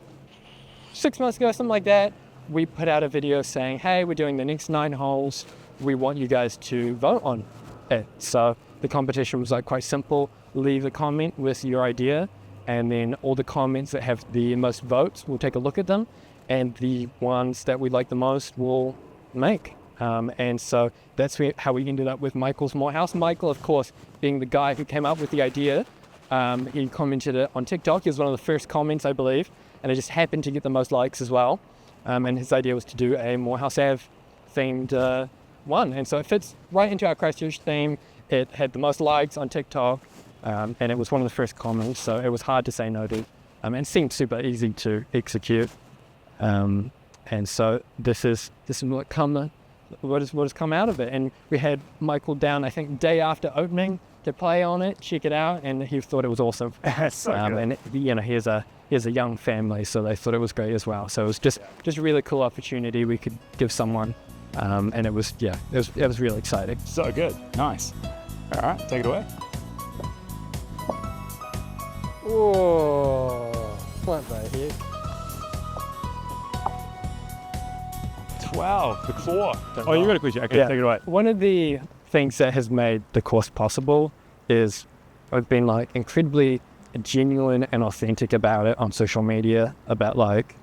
6 months ago, something like that, we put out a video saying, hey, we're doing the next 9 holes. We want you guys to vote on it. So the competition was like quite simple. Leave a comment with your idea, and then all the comments that have the most votes, we'll take a look at them, and the ones that we like the most we'll make. And so that's how we ended up with Michael's Morehouse. Michael, of course, being the guy who came up with the idea, he commented it on TikTok. It was one of the first comments, I believe, and it just happened to get the most likes as well. And his idea was to do a Morehouse Ave themed one. And so it fits right into our Christchurch theme. It had the most likes on TikTok, and it was one of the first comments, so it was hard to say no to. And seemed super easy to execute. And so this is what has come out of it. And we had Michael down, I think, day after opening to play on it, check it out, and he thought it was awesome. So good. And you know, here's a young family, so they thought it was great as well. So it was just a really cool opportunity we could give someone, and it was really exciting. So good. Nice. All right, take it away. Whoa, what the heck? 12, the claw. Oh, you got a question. Okay, Yeah. take it away. One of the things that has made the course possible is I've been like incredibly genuine and authentic about it on social media, about like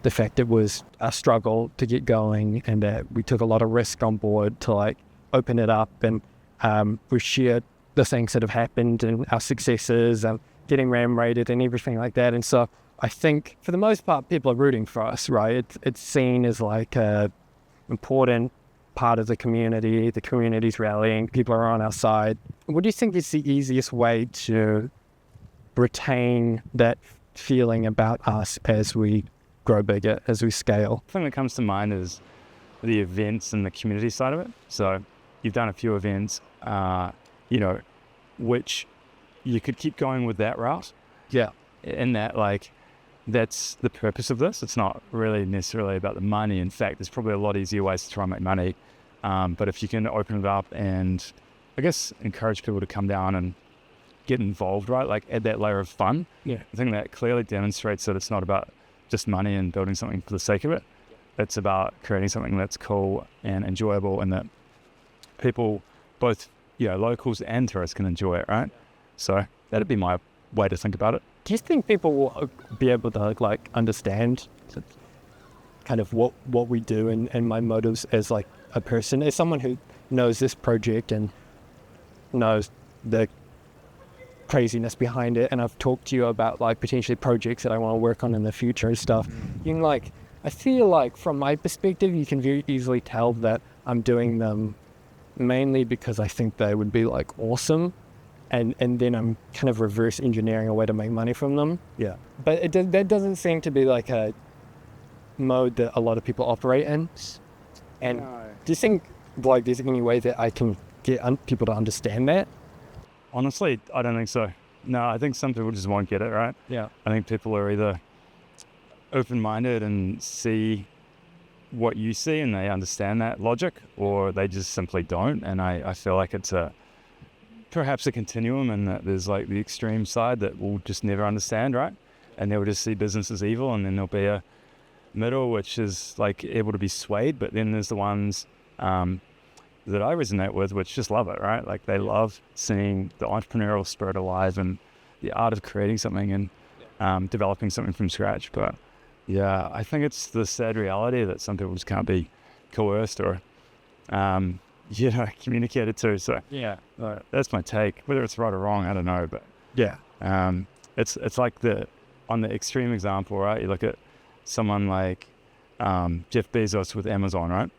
the fact it was a struggle to get going and that we took a lot of risk on board to like open it up, and we shared the things that have happened and our successes and getting RAM rated and everything like that. And so I think for the most part, people are rooting for us, right? It's seen as like a important part of the community's rallying, people are on our side. What do you think is the easiest way to retain that feeling about us as we grow bigger, as we scale? The thing that comes to mind is the events and the community side of it. So you've done a few events, which you could keep going with that route. Yeah. In that, like, that's the purpose of this. It's not really necessarily about the money. In fact, there's probably a lot easier ways to try and make money. But if you can open it up and, I guess, encourage people to come down and get involved, right? Like, add that layer of fun. Yeah. I think that clearly demonstrates that it's not about just money and building something for the sake of it. It's about creating something that's cool and enjoyable, and that people, both locals and tourists, can enjoy it, right? So that'd be my way to think about it. Do you think people will be able to like understand kind of what we do and my motives as like a person, as someone who knows this project and knows the craziness behind it, and I've talked to you about like potentially projects that I want to work on in the future and stuff. You can I feel like from my perspective, you can very easily tell that I'm doing them mainly because I think they would be like awesome. And then I'm kind of reverse engineering a way to make money from them. Yeah. But that doesn't seem to be like a mode that a lot of people operate in. And do you think like there's any way that I can get people to understand that? Honestly, I don't think so. No, I think some people just won't get it, right? Yeah. I think people are either open-minded and see what you see and they understand that logic, or they just simply don't. And I feel like it's perhaps a continuum, and that there's like the extreme side that will just never understand, right? And they'll just see business as evil, and then there'll be a middle which is like able to be swayed. But then there's the ones that I resonate with, which just love it, right? Like they love seeing the entrepreneurial spirit alive and the art of creating something and developing something from scratch. But yeah, I think it's the sad reality that some people just can't be coerced or, communicated to. So Yeah. that's my take. Whether it's right or wrong, I don't know. But Yeah. it's like on the extreme example, right? You look at someone like Jeff Bezos with Amazon, right?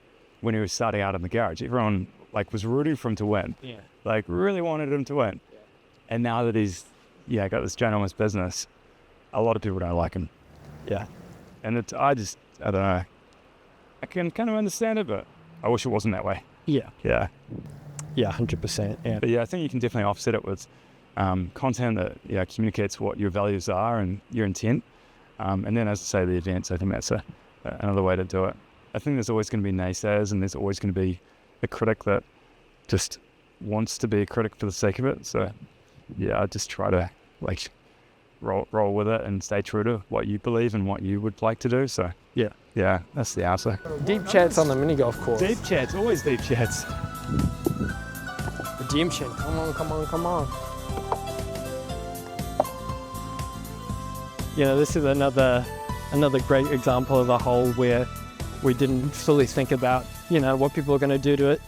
When he was starting out in the garage, everyone like was rooting for him to win. Yeah. Like really wanted him to win. Yeah. And now that he's got this ginormous business, a lot of people don't like him. Yeah. And I don't know. I can kind of understand it, but I wish it wasn't that way. Yeah. Yeah. Yeah, 100%. Yeah. But yeah, I think you can definitely offset it with content that communicates what your values are and your intent. And then, as I say, the events, I think that's another way to do it. I think there's always going to be naysayers, and there's always going to be a critic that just wants to be a critic for the sake of it. So yeah, I just try to like roll with it and stay true to what you believe and what you would like to do. So yeah, that's the answer. Deep chats on the mini golf course. Deep chats, always deep chats. Redemption. Come on. This is another great example of a hole where we didn't fully think about, what people are going to do to it.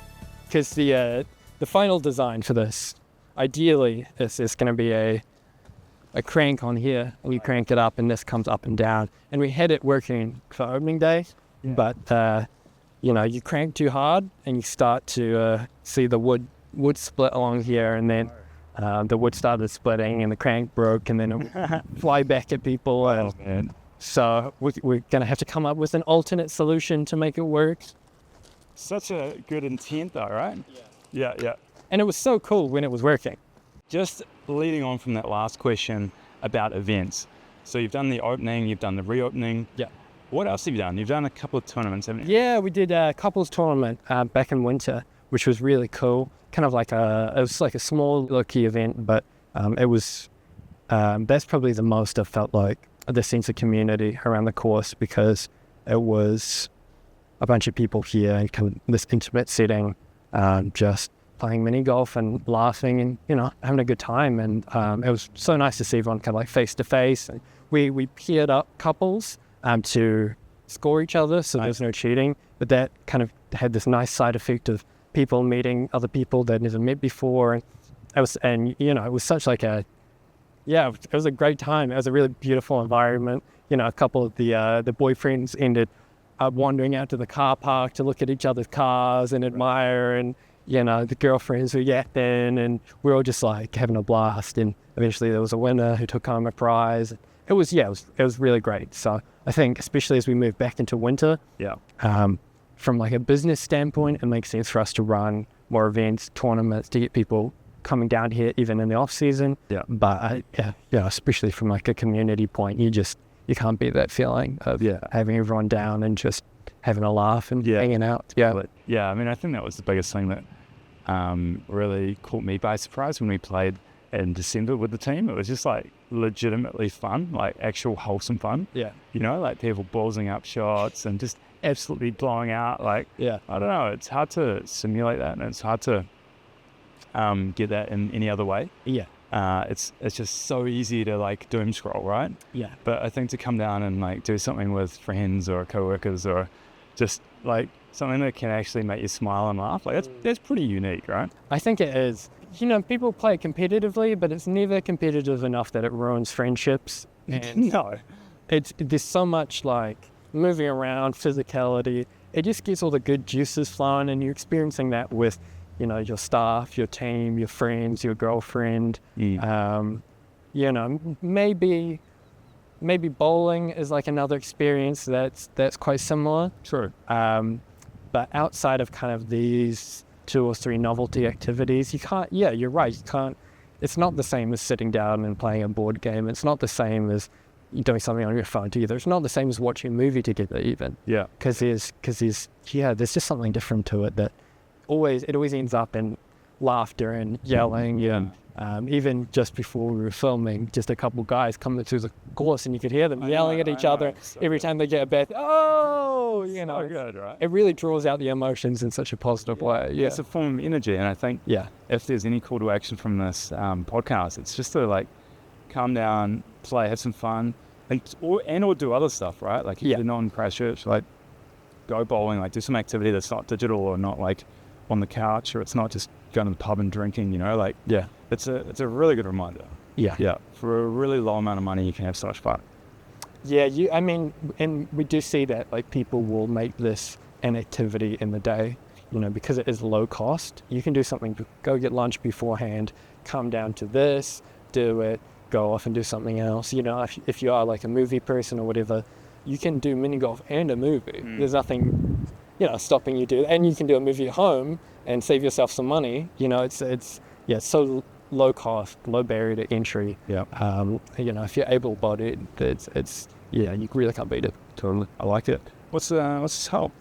Because the final design for this, ideally, is going to be a crank on here. We crank it up and this comes up and down. And we had it working for opening day, but, you crank too hard and you start to see the wood split along here, and then the wood started splitting and the crank broke, and then it fly back at people. Oh, man. So we're going to have to come up with an alternate solution to make it work. Such a good intent though, right? Yeah. And it was so cool when it was working. Just leading on from that last question about events. So you've done the opening, you've done the reopening. Yeah. What else have you done? You've done a couple of tournaments, haven't you? Yeah, we did a couples tournament back in winter, which was really cool. Kind of like it was like a small low-key event, but it was, that's probably the most I felt like the sense of community around the course, because it was a bunch of people here in kind of this intimate setting, just playing mini golf and laughing and, having a good time. And it was so nice to see everyone kind of like face to face. And we paired up couples to score each other, so there's no cheating. But that kind of had this nice side effect of people meeting other people they'd never met before. And it was such like it was a great time. It was a really beautiful environment. A couple of the boyfriends ended up wandering out to the car park to look at each other's cars and admire, and the girlfriends were yapping, and we were all just like having a blast. And eventually there was a winner who took home a prize. It was really great. So I think especially as we move back into winter, from like a business standpoint, it makes sense for us to run more events, tournaments, to get people coming down here even in the off season. Yeah. But especially from like a community point, you can't beat that feeling of having everyone down and just having a laugh and hanging out. Yeah. I mean, I think that was the biggest thing that really caught me by surprise when we played in December with the team. It was just like legitimately fun, like actual wholesome fun. Yeah. Like people ballsing up shots and just absolutely blowing out. Like, I don't know, it's hard to simulate that, and it's hard to get that in any other way. It's just so easy to like doom scroll, right? But I think to come down and like do something with friends or co-workers, or just like something that can actually make you smile and laugh, like that's pretty unique, right? I think it is. People play competitively, but it's never competitive enough that it ruins friendships. And no, there's so much like moving around, physicality. It just gets all the good juices flowing, and you're experiencing that with your staff, your team, your friends, your girlfriend. Maybe bowling is like another experience that's quite similar. True. But outside of kind of these 2 or 3 novelty activities. You can't, yeah, you're right. You can't, it's not the same as sitting down and playing a board game. It's not the same as doing something on your phone together. It's not the same as watching a movie together even. Yeah. Because there's there's just something different to it that it always ends up in laughter and yelling. Yeah. Even just before we were filming, just a couple guys coming through the course and you could hear them yelling at each other every time they get a bath. Oh, you know. So good, right? It really draws out the emotions in such a positive way. Yeah. It's a form of energy, and I think if there's any call to action from this podcast, it's just to like calm down, play, have some fun, or do other stuff, right? Like if you're non-crashers, like go bowling, like do some activity that's not digital or not like on the couch, or it's not just going to the pub and drinking, you know, like it's a really good reminder. Yeah. For a really low amount of money, you can have so much fun. Yeah, and we do see that like people will make this an activity in the day, you know, because it is low cost. You can do something, go get lunch beforehand, come down to this, do it, go off and do something else. You know, if you are like a movie person or whatever, you can do mini golf and a movie. There's nothing, you know, stopping you do, and you can do a movie at home and save yourself some money. You know, it's so low cost, low barrier to entry. Yeah. You know, if you're able-bodied, it's you really can't beat it. Totally. I like it. What's this help?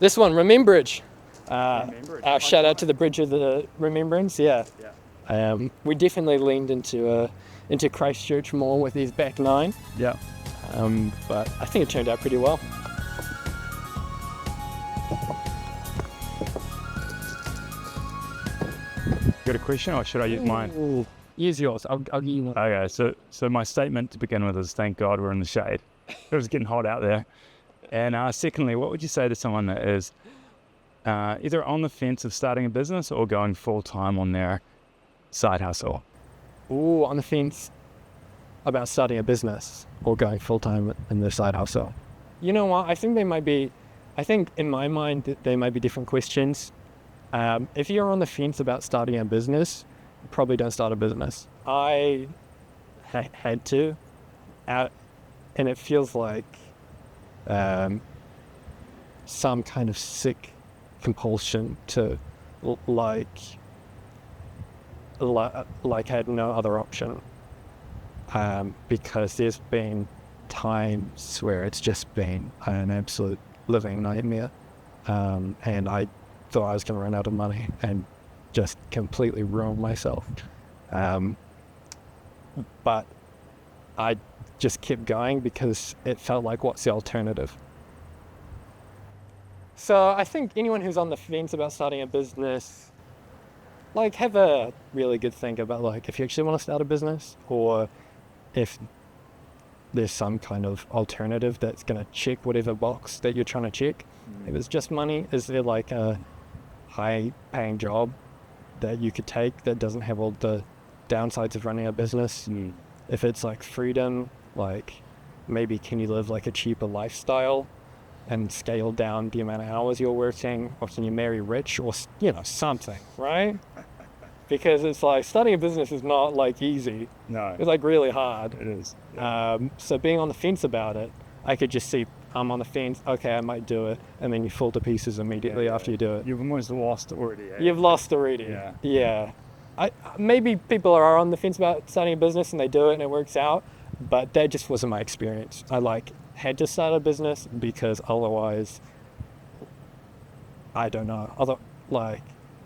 This one, Remembrance. Shout out to the Bridge of the Remembrance. Yeah. We definitely leaned into Christchurch more with these back 9. Yeah. But I think it turned out pretty well. Got a question, or should I use mine? Ooh, use yours. I'll give you one. Okay, so my statement to begin with is thank God we're in the shade. It was getting hot out there. And secondly, what would you say to someone that is either on the fence of starting a business or going full-time on their side hustle? Ooh, on the fence about starting a business or going full-time in their side hustle. You know what? I think in my mind, they might be different questions. If you're on the fence about starting a business, probably don't start a business. I had to, and it feels like some kind of sick compulsion to like I had no other option, because there's been times where it's just been an absolute living nightmare, and I thought I was going to run out of money and just completely ruin myself. But I just kept going because it felt like, what's the alternative? So I think anyone who's on the fence about starting a business, like, have a really good think about like if you actually want to start a business, or if there's some kind of alternative that's going to check whatever box that you're trying to check. If it's just money, is there like a high-paying job that you could take that doesn't have all the downsides of running a business? If it's like freedom, like maybe can you live like a cheaper lifestyle and scale down the amount of hours you're working, or can you marry rich, or something, right? Because it's like starting a business is not like easy. No, it's like really hard. it is. So being on the fence about it, I could just see I'm on the fence, okay, I might do it, and then you fall to pieces immediately after you do it. You've almost lost already. You've lost already. Yeah. Maybe people are on the fence about starting a business and they do it and it works out, but that just wasn't my experience. I had to start a business because otherwise, I don't know.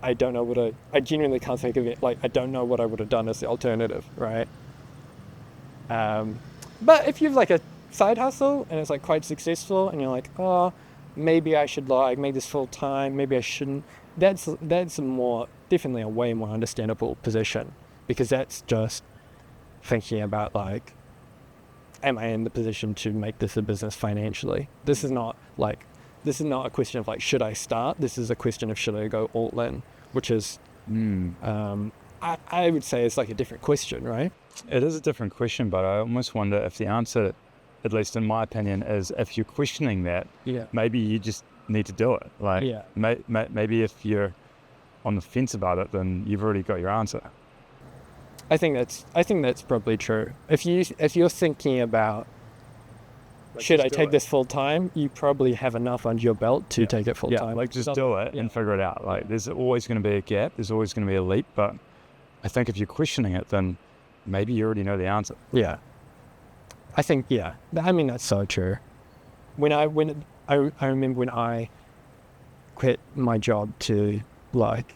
I don't know I genuinely can't think of it. Like, I don't know what I would have done as the alternative, right? But if you've like a side hustle and it's like quite successful and you're like, oh, maybe I should like make this full time, maybe I shouldn't, that's definitely a way more understandable position, because that's just thinking about like, am I in the position to make this a business financially? This is not a question of like, should I start? This is a question of, should I go all in, which is I would say it's like a different question, right? It is a different question, but I almost wonder if the answer, at least in my opinion, is if you're questioning that, maybe you just need to do it. Like, maybe if you're on the fence about it, then you've already got your answer. I think that's probably true. If you're thinking about should I just do take it. this full time? You probably have enough under your belt to take it full Yeah, time. like just do it and figure it out. Like there's always going to be a gap. There's always going to be a leap. But I think if you're questioning it, then maybe you already know the answer. Yeah. I think, yeah. I mean, that's so true. I remember when I quit my job to like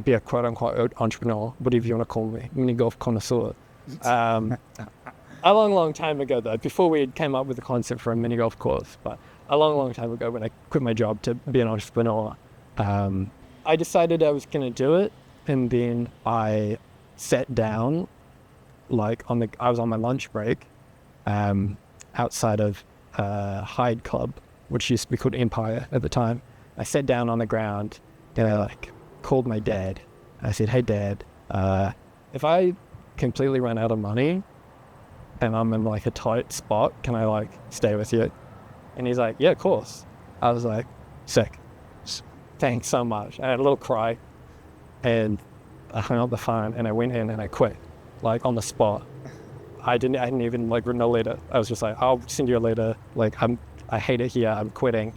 be a quote unquote entrepreneur, whatever you want to call me, mini golf connoisseur. A long time ago though, before we came up with the concept for a mini golf course, but a long time ago when I quit my job to be an entrepreneur, I decided I was going to do it. And then I sat down like I was on my lunch break outside of Hyde Club, which used to be called Empire at the time. I sat down on the ground and I like called my dad. I said, "Hey Dad, if I completely run out of money and I'm in like a tight spot, can I like stay with you?" And he's like, "Yeah, of course." I was like, "Sick. Thanks so much." I had a little cry and I hung up the phone and I went in and I quit like on the spot. I hadn't even like written a letter. I was just like, "I'll send you a letter. Like I hate it here. I'm quitting."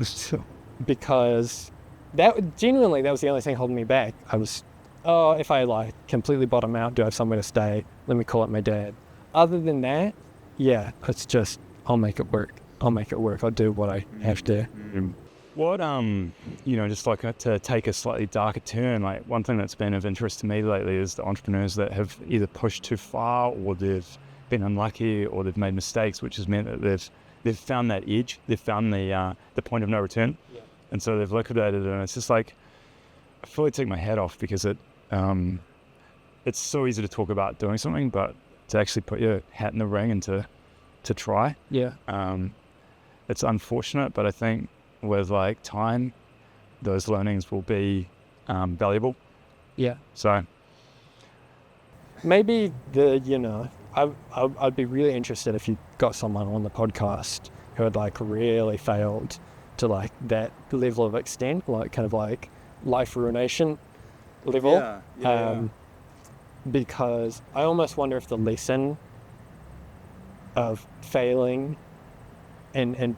Because that was the only thing holding me back. I was, if I like completely bottom out, do I have somewhere to stay? Let me call up my dad. Other than that, yeah, it's just, I'll make it work. I'll do what I have to. What, just like to take a slightly darker turn, like one thing that's been of interest to me lately is the entrepreneurs that have either pushed too far or they've been unlucky or they've made mistakes, which has meant that they've found that edge, they've found the point of no return. Yeah. And so they've liquidated it, and it's just like, I fully take my hat off because it's so easy to talk about doing something, but to actually put your hat in the ring and to try. Yeah. It's unfortunate, but I think with like time, those learnings will be valuable. Yeah. So maybe I'd be really interested if you got someone on the podcast who had like really failed to like that level of extent, like kind of like life ruination level. Because I almost wonder if the lesson of failing and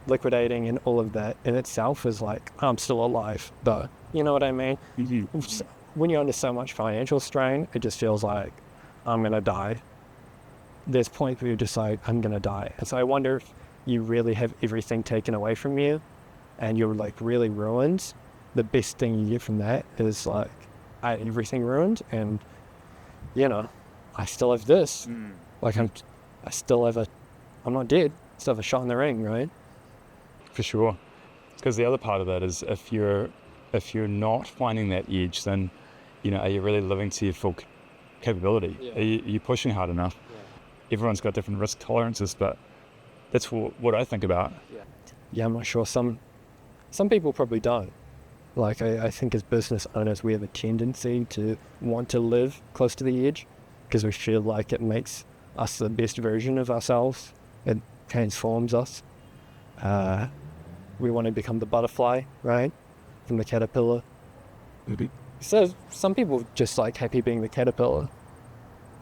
liquidating and all of that in itself is like, I'm still alive though. You know what I mean? Mm-hmm. When you're under so much financial strain, it just feels like I'm going to die. There's points where you're just like, I'm going to die. And so I wonder if you really have everything taken away from you and you're like really ruined. The best thing you get from that is like, I had everything ruined and, I still have this. Like I'm not dead. Still have a shot in the ring, right? for sure. Because the other part of that is if you're not finding that edge, then are you really living to your full capability? Yeah. Are you pushing hard enough? Yeah. Everyone's got different risk tolerances, but that's what I think about. Yeah, I'm not sure. Some people probably don't. Like I think as business owners, we have a tendency to want to live close to the edge because we feel like it makes us the best version of ourselves. It transforms us. We want to become the butterfly, right? From the caterpillar. Maybe. So some people just like happy being the caterpillar.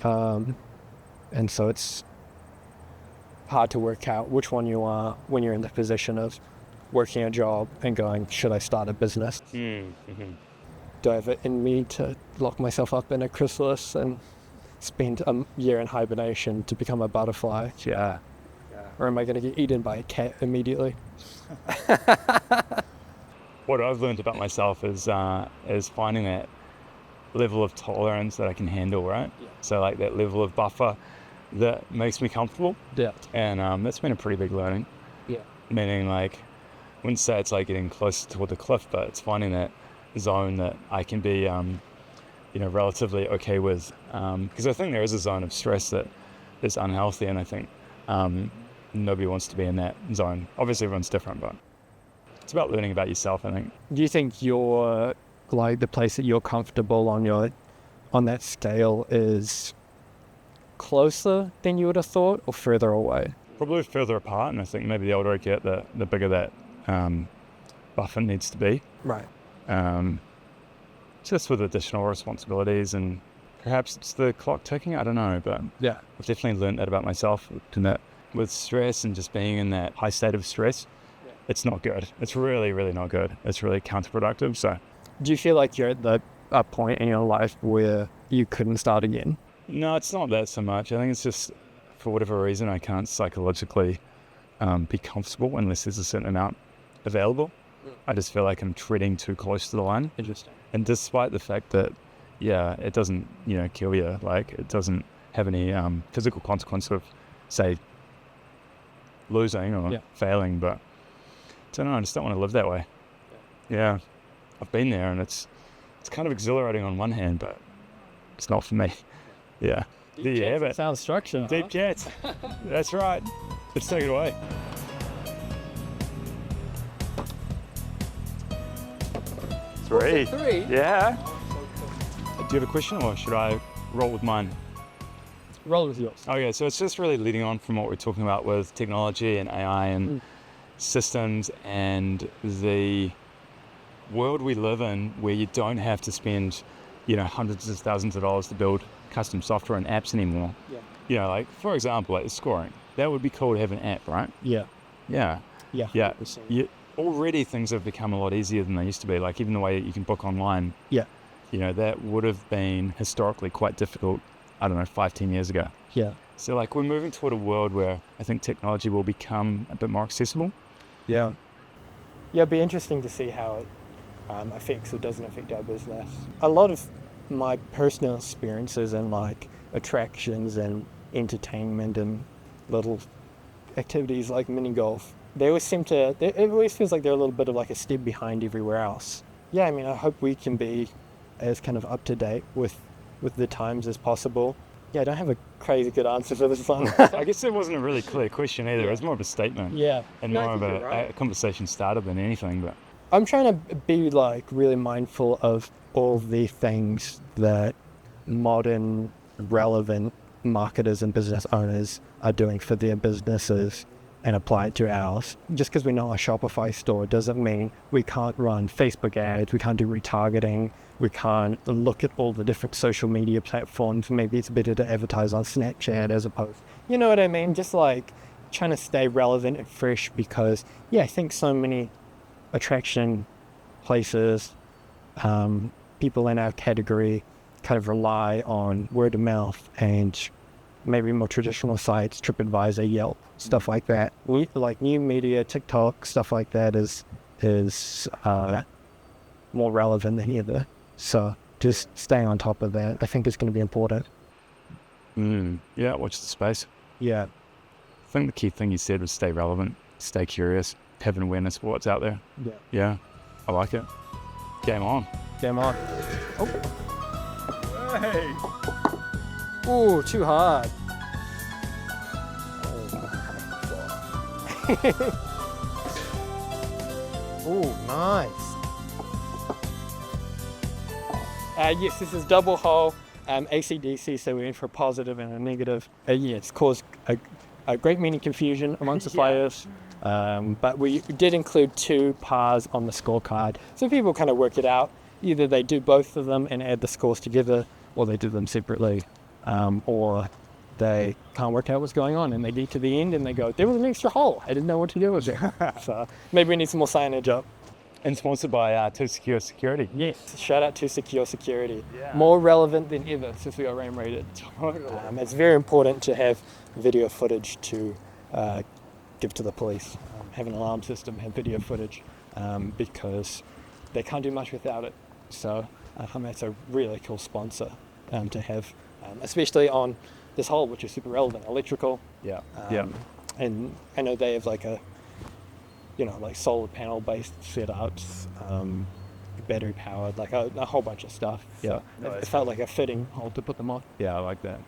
And so it's hard to work out which one you are when you're in the position of working a job and going, should I start a business? Mm-hmm. Do I have it in me to lock myself up in a chrysalis and spend a year in hibernation to become a butterfly? Yeah. Or am I going to get eaten by a cat immediately? What I've learned about myself is finding that level of tolerance that I can handle, right? Yeah. So like that level of buffer that makes me comfortable. Yeah. And that's been a pretty big learning. Yeah. Meaning like, I wouldn't say it's like getting close toward the cliff, but it's finding that zone that I can be, relatively okay with. Because I think there is a zone of stress that is unhealthy, and I think nobody wants to be in that zone. Obviously everyone's different, but it's about learning about yourself, I think. Do you think you're like the place that you're comfortable on that scale is closer than you would have thought or further away? Probably further apart, and I think maybe the older I get, the bigger that buffer needs to be. Right. Just with additional responsibilities, and perhaps it's the clock ticking, I don't know, but Yeah. I've definitely learned that about myself, and that with stress and just being in that high state of stress, it's not good. It's really, really not good. It's really counterproductive. So, Do you feel like you're at a point in your life where you couldn't start again? no, it's not that so much. I think it's just, for whatever reason, I can't psychologically be comfortable unless there's a certain amount available. I just feel like I'm treading too close to the line. Interesting. And despite the fact that, it doesn't, kill you, like it doesn't have any physical consequence of, say, losing or failing, but I don't know, I just don't want to live that way. Yeah. I've been there and it's kind of exhilarating on one hand, but it's not for me. Yeah. There you have it. Sounds structured. Deep cats. That's right. Let's take it away. Three. Yeah. Do you have a question or should I roll with mine? Roll with yours. Okay, so it's just really leading on from what we're talking about with technology and AI and systems and the world we live in where you don't have to spend, hundreds of thousands of dollars to build custom software and apps anymore. Yeah. Like for example, like scoring. That would be cool to have an app, right? Yeah. Yeah. Yeah. Yeah. Already things have become a lot easier than they used to be. Like even the way that you can book online. Yeah. That would have been historically quite difficult, 5-10 years ago. Yeah. So like we're moving toward a world where I think technology will become a bit more accessible. Yeah. Yeah, it'd be interesting to see how it affects or doesn't affect our business. A lot of my personal experiences in like attractions and entertainment and little activities like mini golf, they always it always feels like they're a little bit of like a step behind everywhere else. Yeah, I mean, I hope we can be as kind of up to date with the times as possible. Yeah, I don't have a crazy good answer for this one. I guess it wasn't a really clear question either. It was more of a statement. Yeah. And more of a conversation starter than anything. But I'm trying to be like really mindful of all the things that modern relevant marketers and business owners are doing for their businesses and apply it to ours. Just because we know a Shopify store doesn't mean we can't run Facebook ads, we can't do retargeting, we can't look at all the different social media platforms. Maybe it's better to advertise on Snapchat as opposed, you know what I mean? Just like trying to stay relevant and fresh because, I think so many attraction places, people in our category kind of rely on word of mouth and maybe more traditional sites, TripAdvisor, Yelp, stuff like that. Like new media, TikTok, stuff like that is more relevant than either. So just staying on top of that, I think is going to be important. Yeah, watch the space. Yeah. I think the key thing you said was stay relevant, stay curious, have an awareness of what's out there. Yeah. Yeah, I like it. Game on. Game on. Oh. Hey. Ooh, too hard. Ooh, nice. Yes, this is double hole AC/DC, so we're in for a positive and a negative. It's caused a great many confusion amongst the players, but we did include 2 pars on the scorecard, so people kind of work it out. Either they do both of them and add the scores together, or they do them separately, or they can't work out what's going on and they get to the end and they go, there was an extra hole, I didn't know what to do with it. So maybe we need some more signage up. And sponsored by Too Secure Security. Yes, shout out to Secure Security. Yeah. More relevant than ever since we got rain rated. It's very important to have video footage to give to the police. Have an alarm system, have video footage, because they can't do much without it. So that's a really cool sponsor to have, especially on this hole, which is super relevant, electrical. Yeah. And I know they have like like solar panel based setups, battery powered, like a whole bunch of stuff. Yeah. So it felt like a fitting hole to put them on. Yeah, I like that.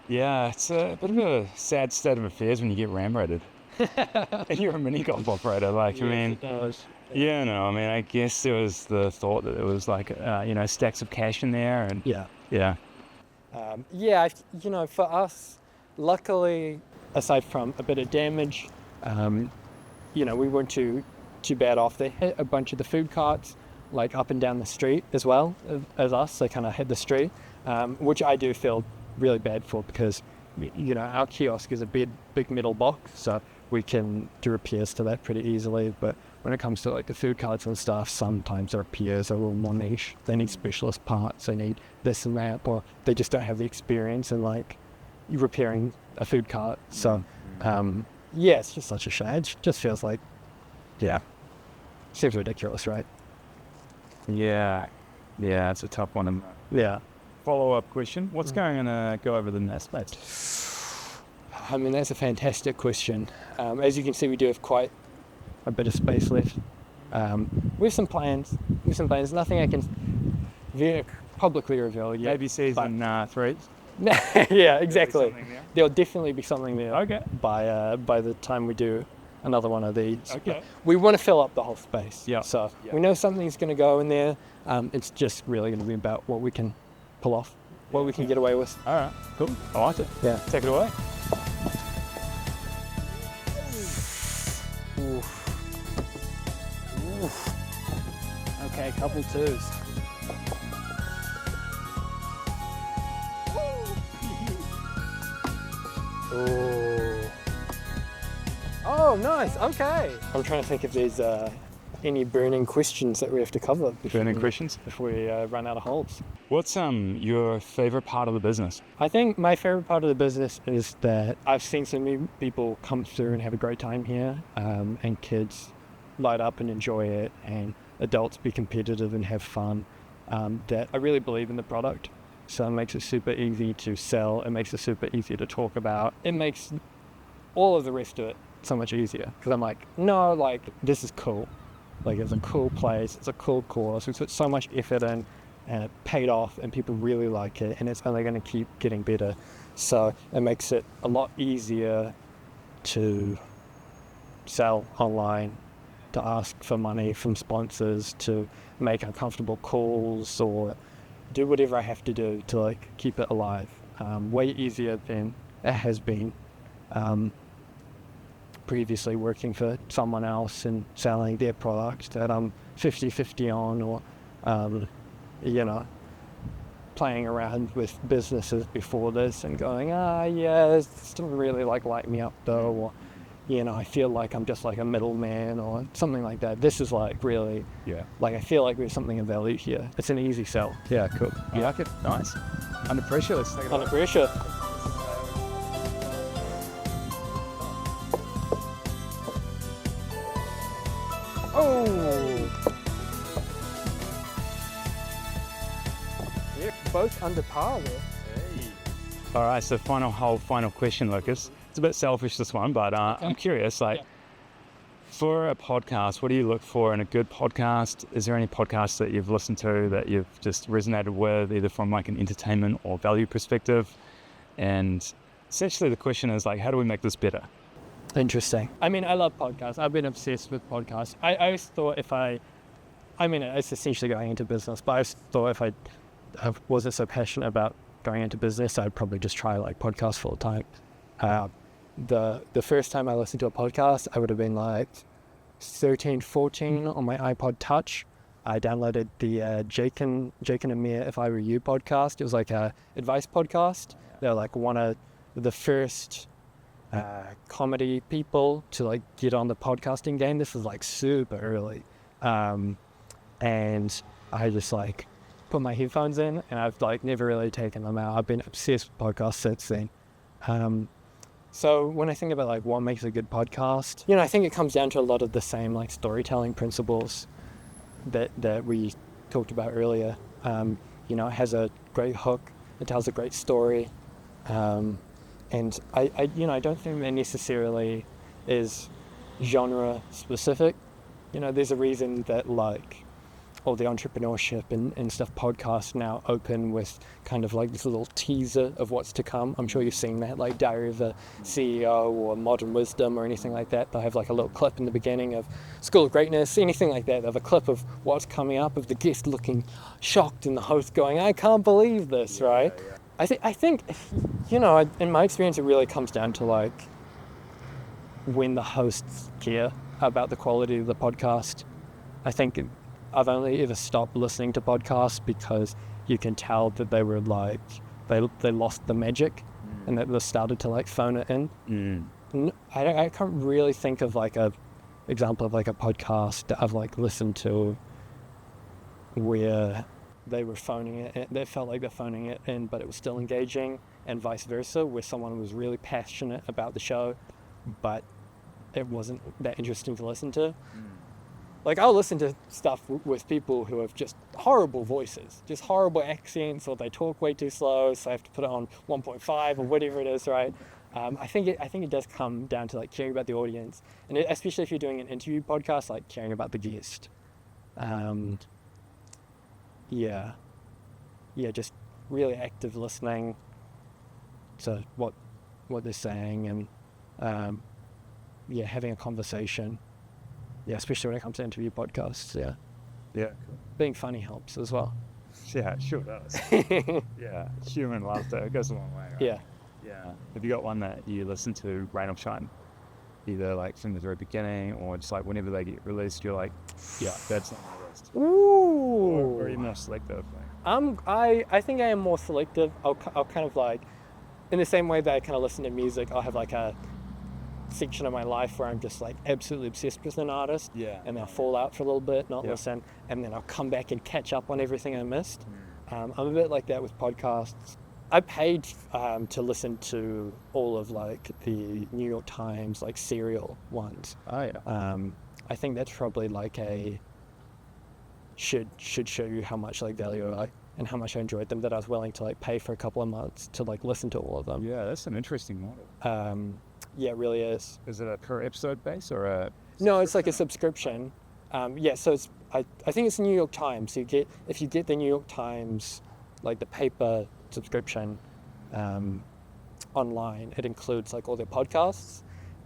Yeah, it's a bit of a sad state of affairs when you get ram rated. And you're a mini golf operator, like, Yes, I mean, it does. yeah, no, I mean, I guess there was the thought that there was like, stacks of cash in there, and yeah. For us, luckily, aside from a bit of damage, we weren't too bad off. They hit a bunch of the food carts, like up and down the street as well as us. They kind of hit the street, which I do feel really bad for because, our kiosk is a big metal box, so we can do repairs to that pretty easily. But when it comes to like the food carts and stuff, sometimes the repairs are a little more niche. They need specialist parts, they need this and that, or they just don't have the experience in like repairing a food cart. So it's just such a shame. It just feels like, seems ridiculous, right? Yeah, it's a tough one. Yeah. Follow-up question: what's going to go over the nest space? I mean, that's a fantastic question. As you can see, we do have quite a bit of space left. We have some plans. Nothing I can publicly reveal yet. Maybe season 3. Yeah, exactly. There'll definitely be something there. Okay. By the time we do another one of these. Okay. We want to fill up the whole space. Yeah. So we know something's going to go in there. It's just really going to be about what we can pull off, what we can get away with. All right. Cool. I like it. Yeah. Take it away. Okay, couple twos. Oh, nice. Okay. I'm trying to think if there's any burning questions that we have to cover. Burning questions? Before we run out of holes. What's your favorite part of the business? I think my favorite part of the business is that I've seen so many people come through and have a great time here, and kids light up and enjoy it, and adults be competitive and have fun. That I really believe in the product. So it makes it super easy to sell. It makes it super easy to talk about. It makes all of the rest of it so much easier. Because I'm like, no, like, this is cool. Like, it's a cool place. It's a cool course. We put so much effort in, and it paid off, and people really like it, and it's only going to keep getting better. So it makes it a lot easier to sell online, to ask for money from sponsors, to make uncomfortable calls, or do whatever I have to do to like keep it alive. Way easier than it has been previously working for someone else and selling their product that I'm 50-50 on, or playing around with businesses before this and going, it still really light me up though, or I feel like I'm just like a middleman or something like that. This is like really, like I feel like there's something of value here. It's an easy sell. Yeah, cool. You like it? Nice. Under pressure, let's take it. Under pressure. Oh! Yeah, both under par there. Hey. All right, so final question, Lucas. It's a bit selfish, this one, but I'm curious, for a podcast, what do you look for in a good podcast? Is there any podcasts that you've listened to that you've just resonated with, either from like an entertainment or value perspective? And essentially the question is how do we make this better? Interesting. I mean, I love podcasts. I've been obsessed with podcasts. I always thought it's essentially going into business, but I always thought if I wasn't so passionate about going into business, I'd probably just try podcasts full time. The first time I listened to a podcast, I would have been 13, 14 on my iPod Touch. I downloaded the Jake and Amir If I Were You podcast. It was like a advice podcast. They're one of the first comedy people to get on the podcasting game. This was super early. And I just put my headphones in, and I've never really taken them out. I've been obsessed with podcasts since then. So when I think about what makes a good podcast, I think it comes down to a lot of the same storytelling principles that we talked about earlier. It has a great hook, it tells a great story, and I don't think that necessarily is genre specific. There's a reason that all the entrepreneurship and stuff podcasts now open with kind of this little teaser of what's to come. I'm sure you've seen that, Diary of a CEO or Modern Wisdom or anything like that. They'll have a little clip in the beginning of School of Greatness, anything like that. They have a clip of what's coming up, of the guest looking shocked and the host going, I can't believe this, right? Yeah. I think, in my experience, it really comes down to when the hosts care about the quality of the podcast. I think I've only ever stopped listening to podcasts because you can tell that they were they lost the magic. and that they started to like phone it in. I can't really think of like a example of like a podcast that I've like listened to where they were phoning it in. They felt like they're phoning it in, but it was still engaging, and vice versa, where someone was really passionate about the show, but it wasn't that interesting to listen to. Like, I'll listen to stuff with people who have just horrible voices, just horrible accents, or they talk way too slow, so I have to put it on 1.5 or whatever it is, right? I think it does come down to like caring about the audience, and especially if you're doing an interview podcast, like caring about the guest. Just really active listening to what they're saying, and having a conversation. Yeah, especially when it comes to interview podcasts. Yeah, cool. Being funny helps as well. Yeah, it sure does. Yeah, human laughter, it goes a long way, right? Yeah. Have you got one that you listen to, rain or shine? Either like from the very beginning, or just like whenever they get released, you're like, yeah, that's on my list. Ooh. Or are you more selective? I think I am more selective. I'll kind of like, in the same way that I kind of listen to music, I'll have like a section of my life where I'm just like absolutely obsessed with an artist, and I'll fall out for a little bit, not listen, and then I'll come back and catch up on everything I missed. I'm a bit like that with podcasts. I paid to listen to all of like the New York Times like serial ones. I think that's probably like should show you how much like value and how much I enjoyed them, that I was willing to like pay for a couple of months to like listen to all of them. Yeah, that's an interesting model. Yeah, it really is. Is it a per episode base or a? No, it's like a subscription. So it's I think it's the New York Times. So if you get the New York Times, like the paper subscription, online, it includes like all their podcasts,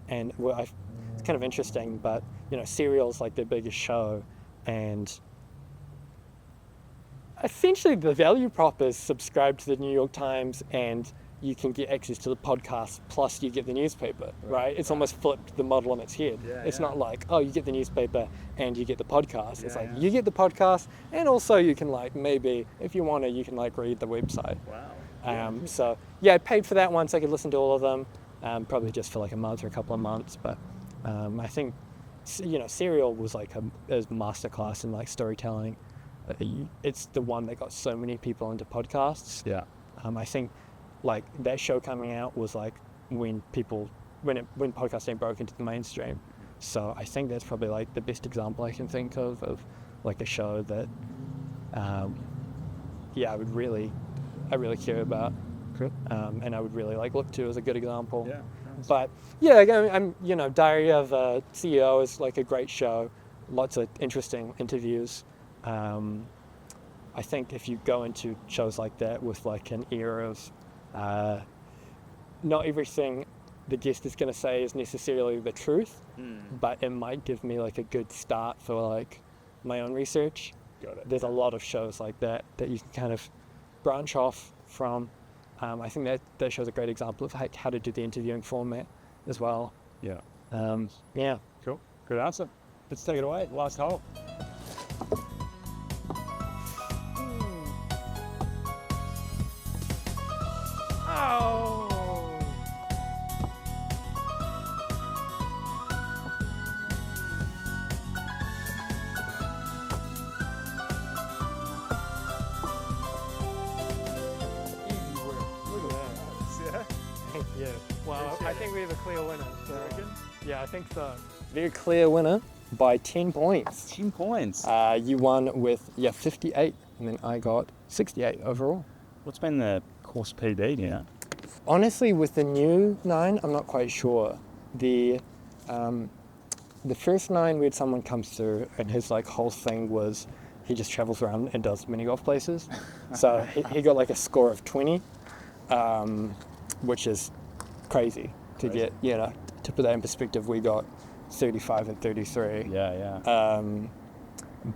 and it's kind of interesting. But Serial's like their biggest show, and essentially the value prop is subscribe to the New York Times and you can get access to the podcast plus you get the newspaper, right? It's almost flipped the model on its head. It's not like, oh, you get the newspaper and you get the podcast. It's like you get the podcast, and also you can like, maybe if you want to, you can like read the website. Wow. So I paid for that one so I could listen to all of them, probably just for like a month or a couple of months. But I think Serial was like a masterclass in like storytelling. It's the one that got so many people into podcasts. I think like that show coming out was like when podcasting broke into the mainstream. So I think that's probably like the best example I can think of like a show that I really care about. Cool. And I would really like look to as a good example. Yeah. Nice. But yeah, I'm Diary of a CEO is like a great show, lots of interesting interviews. I think if you go into shows like that with like an ear of not everything the guest is going to say is necessarily the truth, but it might give me like a good start for like my own research. Got it. There's a lot of shows like that you can kind of branch off from. I think that shows a great example of how to do the interviewing format as well. Yeah. Cool. Good answer. Let's take it away. Last hole. Well, I think we have a clear winner. So, yeah, I think so. Very clear winner by 10 points. 10 points. You won with 58, and then I got 68 overall. What's been the course PB now? Honestly, with the new 9, I'm not quite sure. The first 9, we had someone come through, and his like whole thing was he just travels around and does mini golf places. So he got like a score of 20, which is crazy to get. To put that in perspective, we got 35 and 33.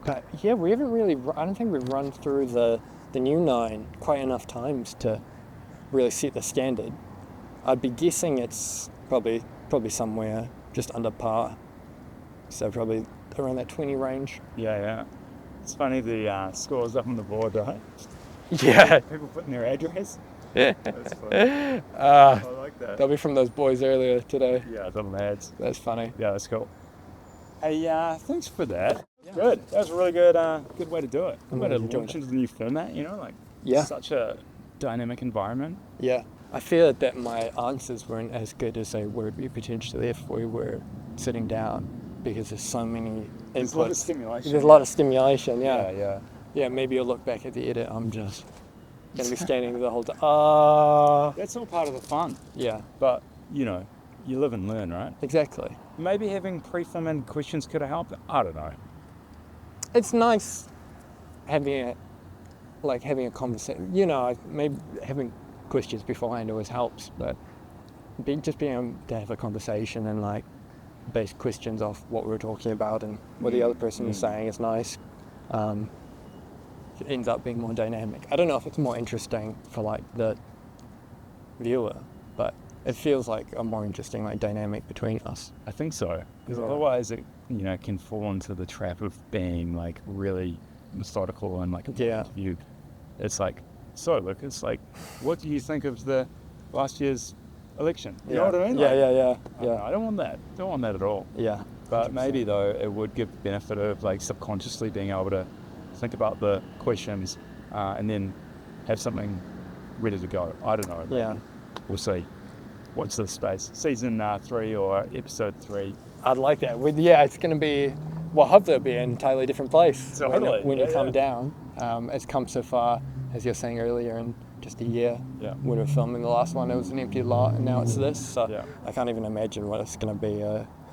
But yeah, we haven't really. I don't think we've run through the new 9 quite enough times to really set the standard. I'd be guessing it's probably somewhere just under par. So probably around that 20 range. Yeah. It's funny, the scores up on the board, right? Yeah. People putting their address. That's funny. I like that. They'll be from those boys earlier today. Yeah, the lads. That's funny. Yeah, that's cool. Hey, thanks for that. Good. That was a really good good way to do it. Good way to launch into the new format, such a dynamic environment. Yeah. I feel that my answers weren't as good as they would be potentially if we were sitting down, because there's so many inputs. There's a lot of stimulation. There's a lot of stimulation, Yeah. Yeah, maybe you'll look back at the edit, I'm just going to be standing there the whole time. That's all part of the fun. Yeah, But, you live and learn, right? exactly. Maybe having pre-filmed questions could have helped. I don't know. It's nice having a conversation. Maybe having questions beforehand always helps, but just being able to have a conversation and base questions off what we were talking about and what the other person is saying is nice. It ends up being more dynamic. I don't know if it's more interesting for the viewer, but it feels like a more interesting dynamic between us. I think so. Because otherwise it, can fall into the trap of being really methodical and interview. It's so Lucas, what do you think of the last year's election? You know what I mean? Yeah. I don't want that. Don't want that at all. Yeah. But 100%. Maybe though it would give the benefit of subconsciously being able to think about the questions and then have something ready to go. I don't know. Yeah. We'll see. Watch this space. Season 3 or episode 3. I'd like that. It's going to be, hopefully it'll be an entirely different place Totally. when you come down. It's come so far, as you were saying earlier, in just a year. Yeah. When we were filming the last one, it was an empty lot, and now it's this. So Yeah. I can't even imagine what it's going to be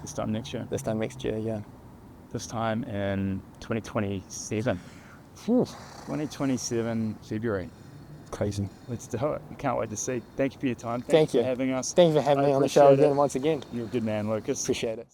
This time next year. Yeah. This time in 2027. 2027 February. Crazy. Let's do it. I can't wait to see. Thank you for your time. Thank you for having us. Thank you for having me on the show again, once again. You're a good man, Lucas. Appreciate it.